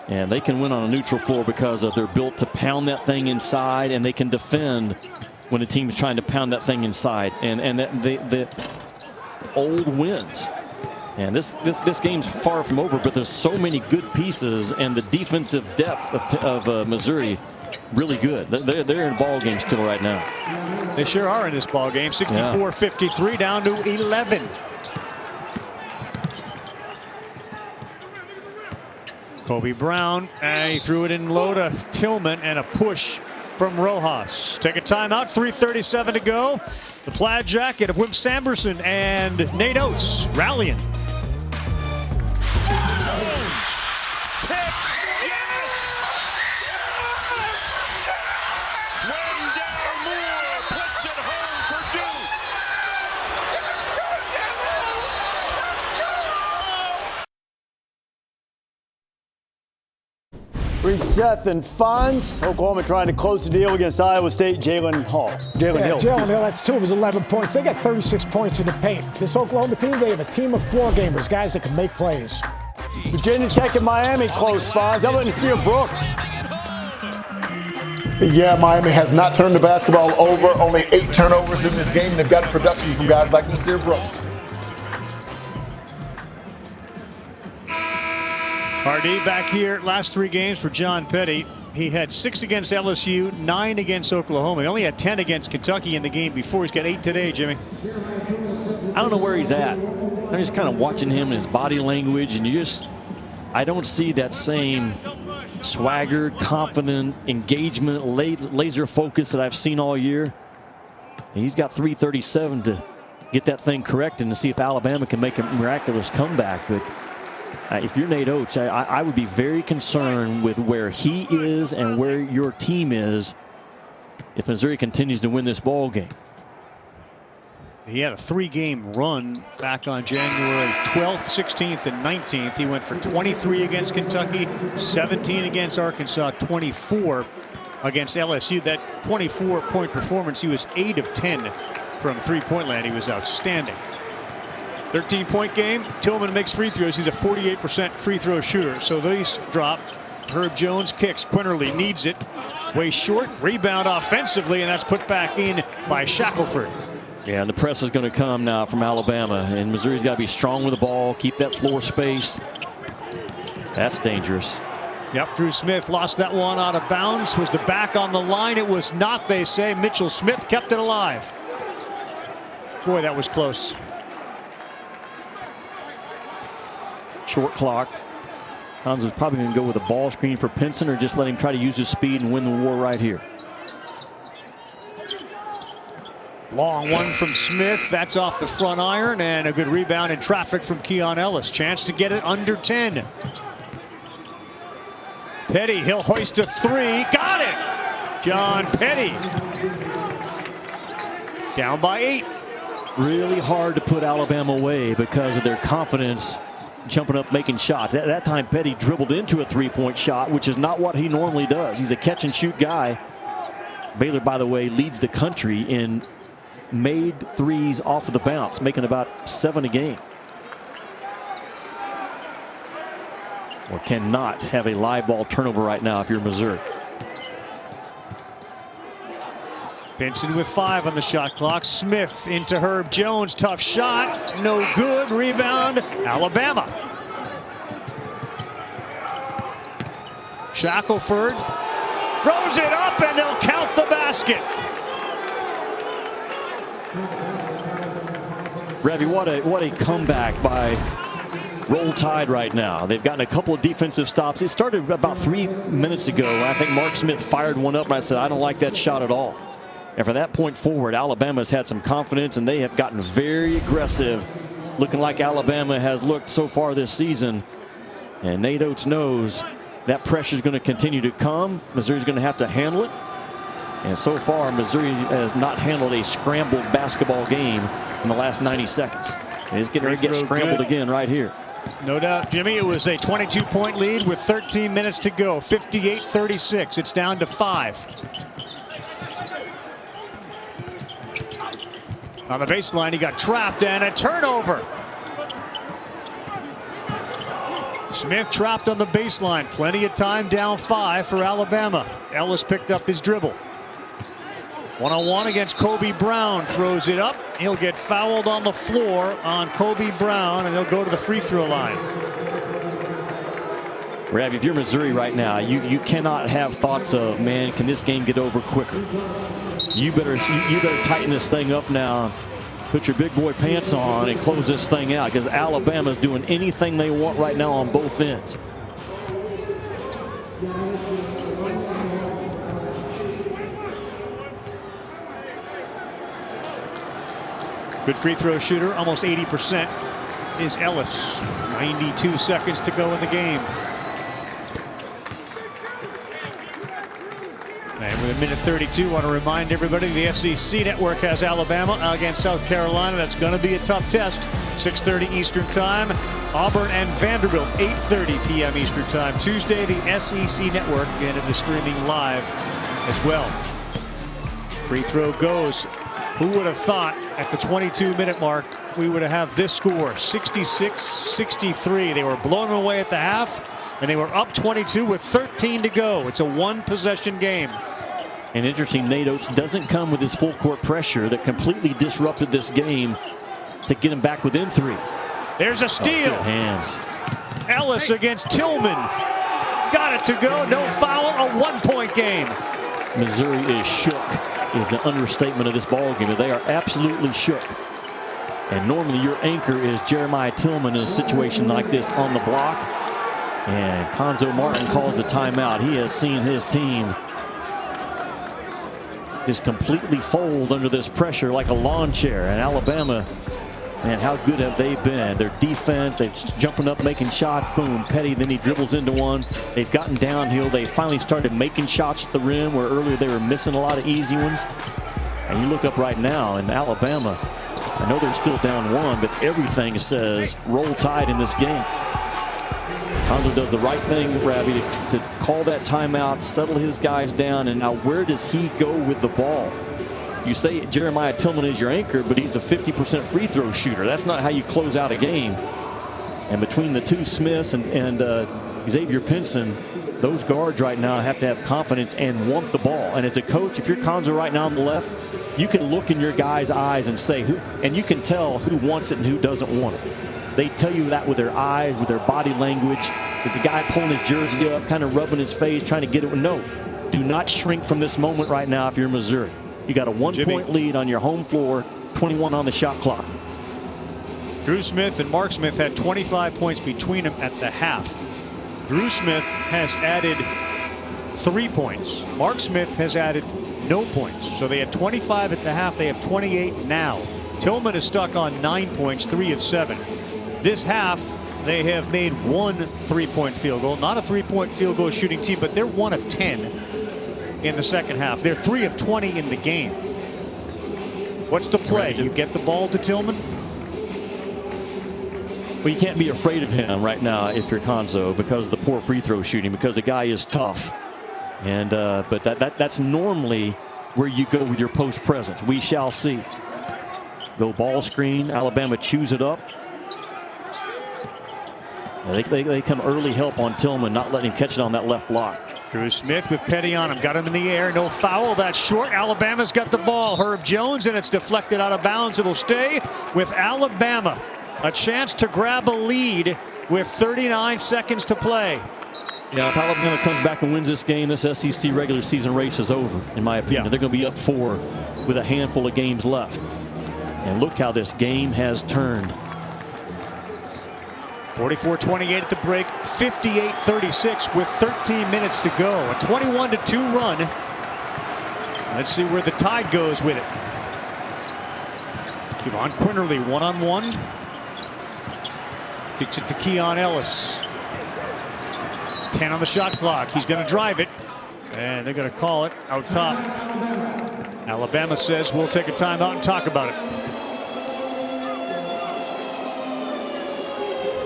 And they can win on a neutral floor because they're built to pound that thing inside, and they can defend when the team is trying to pound that thing inside. And the old wins. And this game's far from over, but there's so many good pieces, and the defensive depth of Missouri really good. They're in ball game still right now. They sure are in this ball game. 64-53 down to 11. Kobe Brown, and he threw it in low to Tillman, and a push from Rojas. Take a timeout, 3:37 to go. The plaid jacket of Wimp Sanderson and Nate Oates rallying. Jones tipped, yes! Wendell Moore puts it home for Duke. Seth and Fonz. Oklahoma trying to close the deal against Iowa State. Jalen Hill. Jalen Hill, that's 2 of his 11 points. They got 36 points in the paint. This Oklahoma team, they have a team of floor gamers, guys that can make plays. Virginia Tech and Miami close, Fonz. How about Nasir Brooks? Yeah, Miami has not turned the basketball over. Only 8 turnovers in this game. They've got production from guys like Nasir Brooks. RD back here, last 3 games for John Petty. He had 6 against LSU, 9 against Oklahoma. He only had 10 against Kentucky in the game before. He's got 8 today, Jimmy. I don't know where he's at. I'm just kind of watching him and his body language, and I don't see that same swagger, confident, engagement, laser focus that I've seen all year. And he's got 3:37 to get that thing corrected and to see if Alabama can make a miraculous comeback. But if you're Nate Oates, I would be very concerned with where he is and where your team is if Missouri continues to win this ball game. He had a 3-game run back on January 12th, 16th, and 19th. He went for 23 against Kentucky, 17 against Arkansas, 24 against LSU. That 24-point performance, he was 8 of 10 from three-point land. He was outstanding. 13-point game. Tillman makes free throws. He's a 48% free throw shooter. So these drop. Herb Jones kicks. Quinterly needs it. Way short. Rebound offensively, and that's put back in by Shackelford. Yeah, and the press is going to come now from Alabama, and Missouri's got to be strong with the ball, keep that floor spaced. That's dangerous. Yep, Drew Smith lost that one out of bounds. Was the back on the line? It was not, they say. Mitchell Smith kept it alive. Boy, that was close. Short clock. Konzo's probably going to go with a ball screen for Pinson or just let him try to use his speed and win the war right here. Long one from Smith. That's off the front iron, and a good rebound in traffic from Keon Ellis. Chance to get it under 10. Petty, he'll hoist a three. Got it! John Petty. Down by 8. Really hard to put Alabama away because of their confidence jumping up, making shots. At that time, Petty dribbled into a three-point shot, which is not what he normally does. He's a catch-and-shoot guy. Baylor, by the way, leads the country in made threes off of the bounce, making about 7 a game. Or cannot have a live ball turnover right now if you're Missouri. Pinson with 5 on the shot clock. Smith into Herb Jones. Tough shot. No good. Rebound. Alabama. Shackelford throws it up, and they'll count the basket. Ravi, what a comeback by Roll Tide right now. They've gotten a couple of defensive stops. It started about 3 minutes ago. I think Mark Smith fired one up, and I said, I don't like that shot at all. And from that point forward, Alabama's had some confidence, and they have gotten very aggressive, looking like Alabama has looked so far this season. And Nate Oates knows that pressure is going to continue to come. Missouri's going to have to handle it. And so far, Missouri has not handled a scrambled basketball game in the last 90 seconds. And it's getting ready to get scrambled again right here. No doubt, Jimmy. It was a 22-point lead with 13 minutes to go. 58-36. It's down to 5. On the baseline, he got trapped, and a turnover. Smith trapped on the baseline. Plenty of time, down 5 for Alabama. Ellis picked up his dribble. One-on-one against Kobe Brown. Throws it up. He'll get fouled on the floor on Kobe Brown, and he'll go to the free throw line. Rav, if you're Missouri right now, you cannot have thoughts of, man, can this game get over quicker? You better tighten this thing up now. Put your big boy pants on and close this thing out, because Alabama's doing anything they want right now on both ends. Good free throw shooter, almost 80% is Ellis. 92 seconds to go in the game. And with 1:32, I want to remind everybody the SEC network has Alabama against South Carolina. That's going to be a tough test. 6:30 Eastern time. Auburn and Vanderbilt, 8:30 p.m. Eastern time. Tuesday, the SEC network, and it is streaming live as well. Free throw goes. Who would have thought at the 22-minute mark we would have this score, 66-63. They were blown away at the half, and they were up 22 with 13 to go. It's a one-possession game. And interesting, Nate Oates doesn't come with his full court pressure that completely disrupted this game to get him back within 3. There's a steal. Good hands. Ellis against Tillman. Got it to go. No foul. A one-point game. Missouri is shook is the understatement of this ball game. They are absolutely shook. And normally your anchor is Jeremiah Tillman in a situation like this on the block. And Konzo Martin calls the timeout. He has seen his team just completely fold under this pressure like a lawn chair. And Alabama, man, how good have they been? Their defense, they're jumping up, making shots. Boom, Petty, then he dribbles into one. They've gotten downhill. They finally started making shots at the rim where earlier they were missing a lot of easy ones. And you look up right now in Alabama, I know they're still down 1, but everything says Roll Tide in this game. Konzo does the right thing, Ravi, to call that timeout, settle his guys down, and now where does he go with the ball? You say Jeremiah Tillman is your anchor, but he's a 50% free throw shooter. That's not how you close out a game. And between the two Smiths and Xavier Pinson, those guards right now have to have confidence and want the ball. And as a coach, if you're Konzo right now on the left, you can look in your guys' eyes and say who, and you can tell who wants it and who doesn't want it. They tell you that with their eyes, with their body language. Is the guy pulling his jersey up, kind of rubbing his face, trying to get it? No, do not shrink from this moment right now if you're Missouri. You got a 1-point lead on your home floor, 21 on the shot clock. Drew Smith and Mark Smith had 25 points between them at the half. Drew Smith has added 3 points. Mark Smith has added no points. So they had 25 at the half. They have 28 now. Tillman is stuck on 9 points, 3 of 7. This half, they have made 1 3-point field goal. Not a 3-point field goal shooting team, but they're 1 of 10 in the second half. They're 3 of 20 in the game. What's the play? You get the ball to Tillman? Well, you can't be afraid of him right now if you're Konzo because of the poor free throw shooting, because the guy is tough. And but that's normally where you go with your post presence. We shall see. Go ball screen. Alabama chews it up. They come early help on Tillman, not letting him catch it on that left block. Drew Smith with Petty on him. Got him in the air. No foul. That's short. Alabama's got the ball. Herb Jones, and it's deflected out of bounds. It'll stay with Alabama. A chance to grab a lead with 39 seconds to play. Yeah, if Alabama comes back and wins this game, this SEC regular season race is over, in my opinion. Yeah. They're going to be up 4 with a handful of games left. And look how this game has turned. 44-28 at the break, 58-36 with 13 minutes to go. A 21-2 run. Let's see where the Tide goes with it. Devon Quinterly one-on-one. Kicks it to Keon Ellis. 10 on the shot clock. He's going to drive it. And they're going to call it out top. Alabama says we'll take a timeout and talk about it.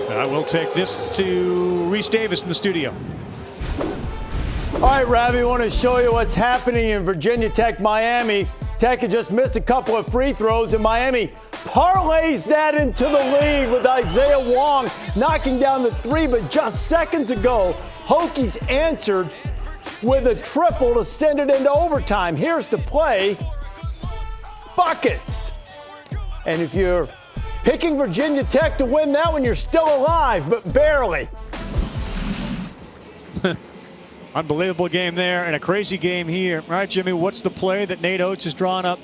I will take this to Reese Davis in the studio. All right, Ravi, I want to show you what's happening in Virginia Tech, Miami. Tech had just missed a couple of free throws, and Miami parlays that into the lead with Isaiah Wong knocking down the 3. But just seconds ago, Hokies answered with a triple to send it into overtime. Here's the play. Buckets. And if you're picking Virginia Tech to win that one, you're still alive, but barely. Unbelievable game there and a crazy game here. All right, Jimmy, what's the play that Nate Oates has drawn up?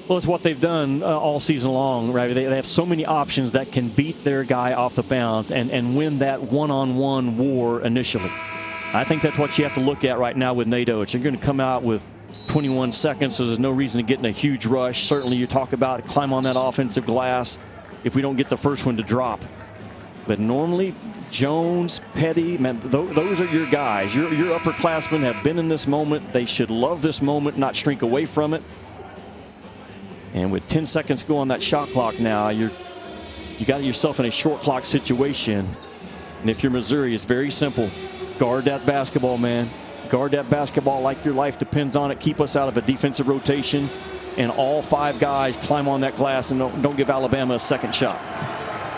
Well, it's what they've done all season long, right? They have so many options that can beat their guy off the bounce and win that one-on-one war initially. I think that's what you have to look at right now with Nate Oates. You're going to come out with 21 seconds, so there's no reason to get in a huge rush. Certainly you talk about climb on that offensive glass if we don't get the first one to drop. But normally, Jones, Petty, man, those are your guys. Your upperclassmen have been in this moment. They should love this moment, not shrink away from it. And with 10 seconds to go on that shot clock now, you got yourself in a short clock situation. And if you're Missouri, it's very simple. Guard that basketball, man. Guard that basketball like your life depends on it. Keep us out of a defensive rotation. And all 5 guys climb on that glass and don't give Alabama a second shot.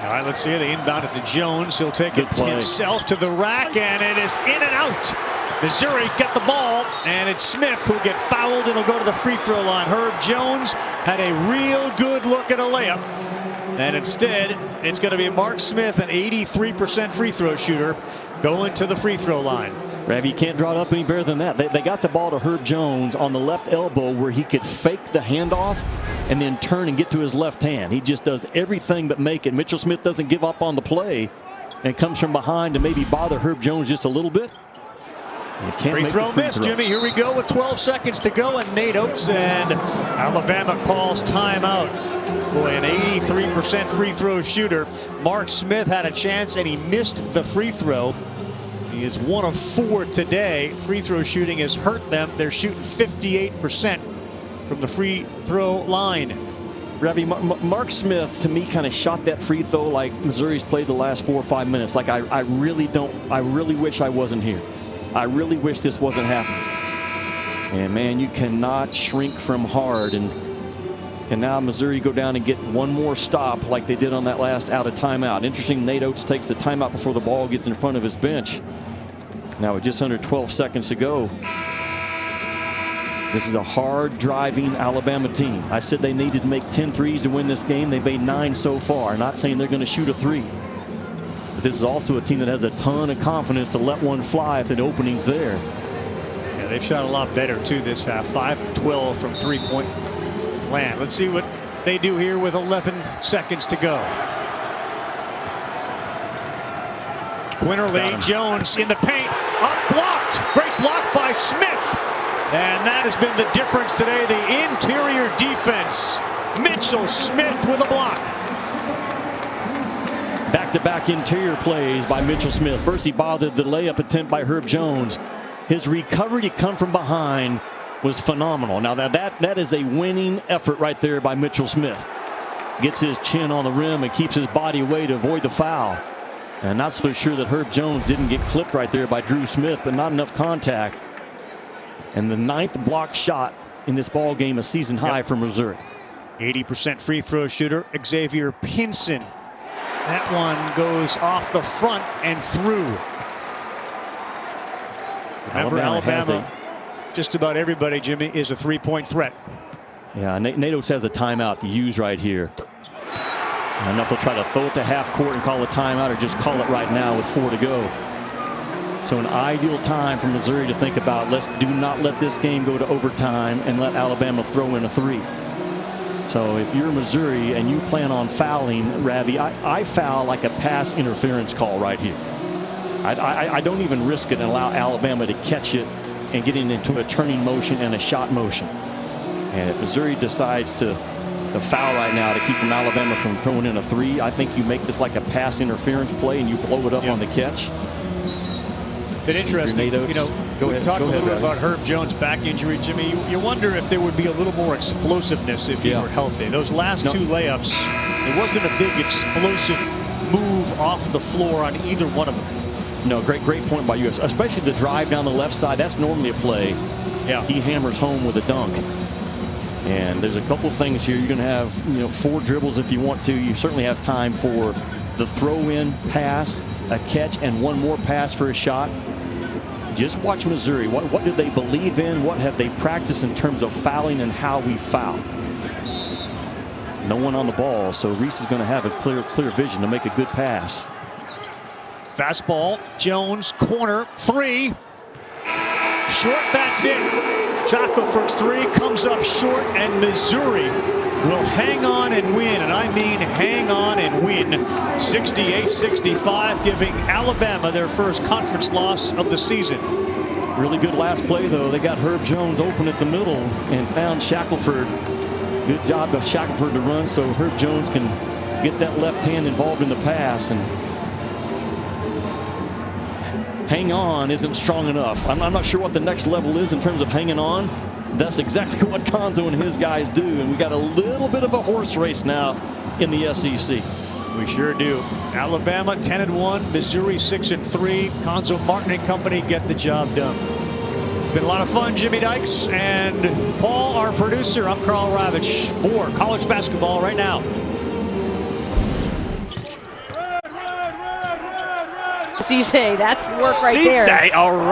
All right, let's see. They inbound it to Jones. He'll take it himself to the rack, and it is in and out. Missouri got the ball, and it's Smith who'll get fouled and will go to the free throw line. Herb Jones had a real good look at a layup. And instead, it's going to be Mark Smith, an 83% free throw shooter, going to the free throw line. Ravi, you can't draw it up any better than that. They got the ball to Herb Jones on the left elbow where he could fake the handoff and then turn and get to his left hand. He just does everything but make it. Mitchell Smith doesn't give up on the play and comes from behind to maybe bother Herb Jones just a little bit. Free throw miss, Jimmy. Here we go with 12 seconds to go, and Nate Oates and Alabama calls timeout. Boy, an 83% free throw shooter. Mark Smith had a chance, and he missed the free throw. He is 1 of 4 today. Free throw shooting has hurt them. They're shooting 58% from the free throw line. Ravi, Mark Smith, to me, kind of shot that free throw like Missouri's played the last 4 or 5 minutes. Like, I really wish I wasn't here. I really wish this wasn't happening. And, man, you cannot shrink from hard. And now Missouri go down and get one more stop like they did on that last out of timeout. Interesting, Nate Oates takes the timeout before the ball gets in front of his bench. Now with just under 12 seconds to go. This is a hard driving Alabama team. I said they needed to make 10 threes to win this game. They made 9 so far. Not saying they're going to shoot a 3. But this is also a team that has a ton of confidence to let one fly if the opening's there. Yeah, they've shot a lot better too this half. 5 of 12 from three-point land. Let's see what they do here with 11 seconds to go. Quinterly, Jones in the paint, blocked. Great block by Smith. And that has been the difference today, the interior defense. Mitchell Smith with a block. Back-to-back interior plays by Mitchell Smith. First he bothered the layup attempt by Herb Jones. His recovery to come from behind was phenomenal. Now that is a winning effort right there by Mitchell Smith. Gets his chin on the rim and keeps his body away to avoid the foul. And not so sure that Herb Jones didn't get clipped right there by Drew Smith, but not enough contact. And the 9th block shot in this ball game, a season high for Missouri. 80% free throw shooter, Xavier Pinson. That one goes off the front and through. Remember, Alabama, just about everybody, Jimmy, is a three-point threat. Yeah, Natos has a timeout to use right here. I don't know if they'll try to throw it to half court and call a timeout or just call it right now with 4 to go. So an ideal time for Missouri to think about, do not let this game go to overtime and let Alabama throw in a 3. So if you're Missouri and you plan on fouling, Ravi, I foul like a pass interference call right here. I don't even risk it and allow Alabama to catch it and get into a turning motion and a shot motion. And if Missouri decides to foul right now to keep from Alabama from throwing in a 3, I think you make this like a pass interference play and you blow it up on the catch. Been interesting, you know, we talked a little bit about Herb Jones' back injury, Jimmy. You wonder if there would be a little more explosiveness if he were healthy. Those last 2 layups, it wasn't a big explosive move off the floor on either one of them. No, great point by US, especially the drive down the left side. That's normally a play. Yeah, he hammers home with a dunk. And there's a couple of things here. You're going to have 4 dribbles if you want to. You certainly have time for the throw-in pass, a catch, and 1 more pass for a shot. Just watch Missouri. What do they believe in? What have they practiced in terms of fouling and how we foul? No one on the ball, so Reese is going to have a clear vision to make a good pass. Fastball, Jones, corner, 3. Short, that's it. Shackelford's 3 comes up short, and Missouri will hang on and win, and I mean hang on and win 68-65, giving Alabama their first conference loss of the season. Really good last play, though. They got Herb Jones open at the middle and found Shackelford. Good job of Shackelford to run so Herb Jones can get that left hand involved in the pass. And hang on isn't strong enough. I'm not sure what the next level is in terms of hanging on. That's exactly what Konzo and his guys do, and we got a little bit of a horse race now in the SEC. We sure do. Alabama 10-1, Missouri 6-3. Konzo Martin and company get the job done. Been a lot of fun, Jimmy Dykes and Paul, our producer. I'm Carl Ravitch. More college basketball right now. Cisse, that's work right there. Cisse, all right.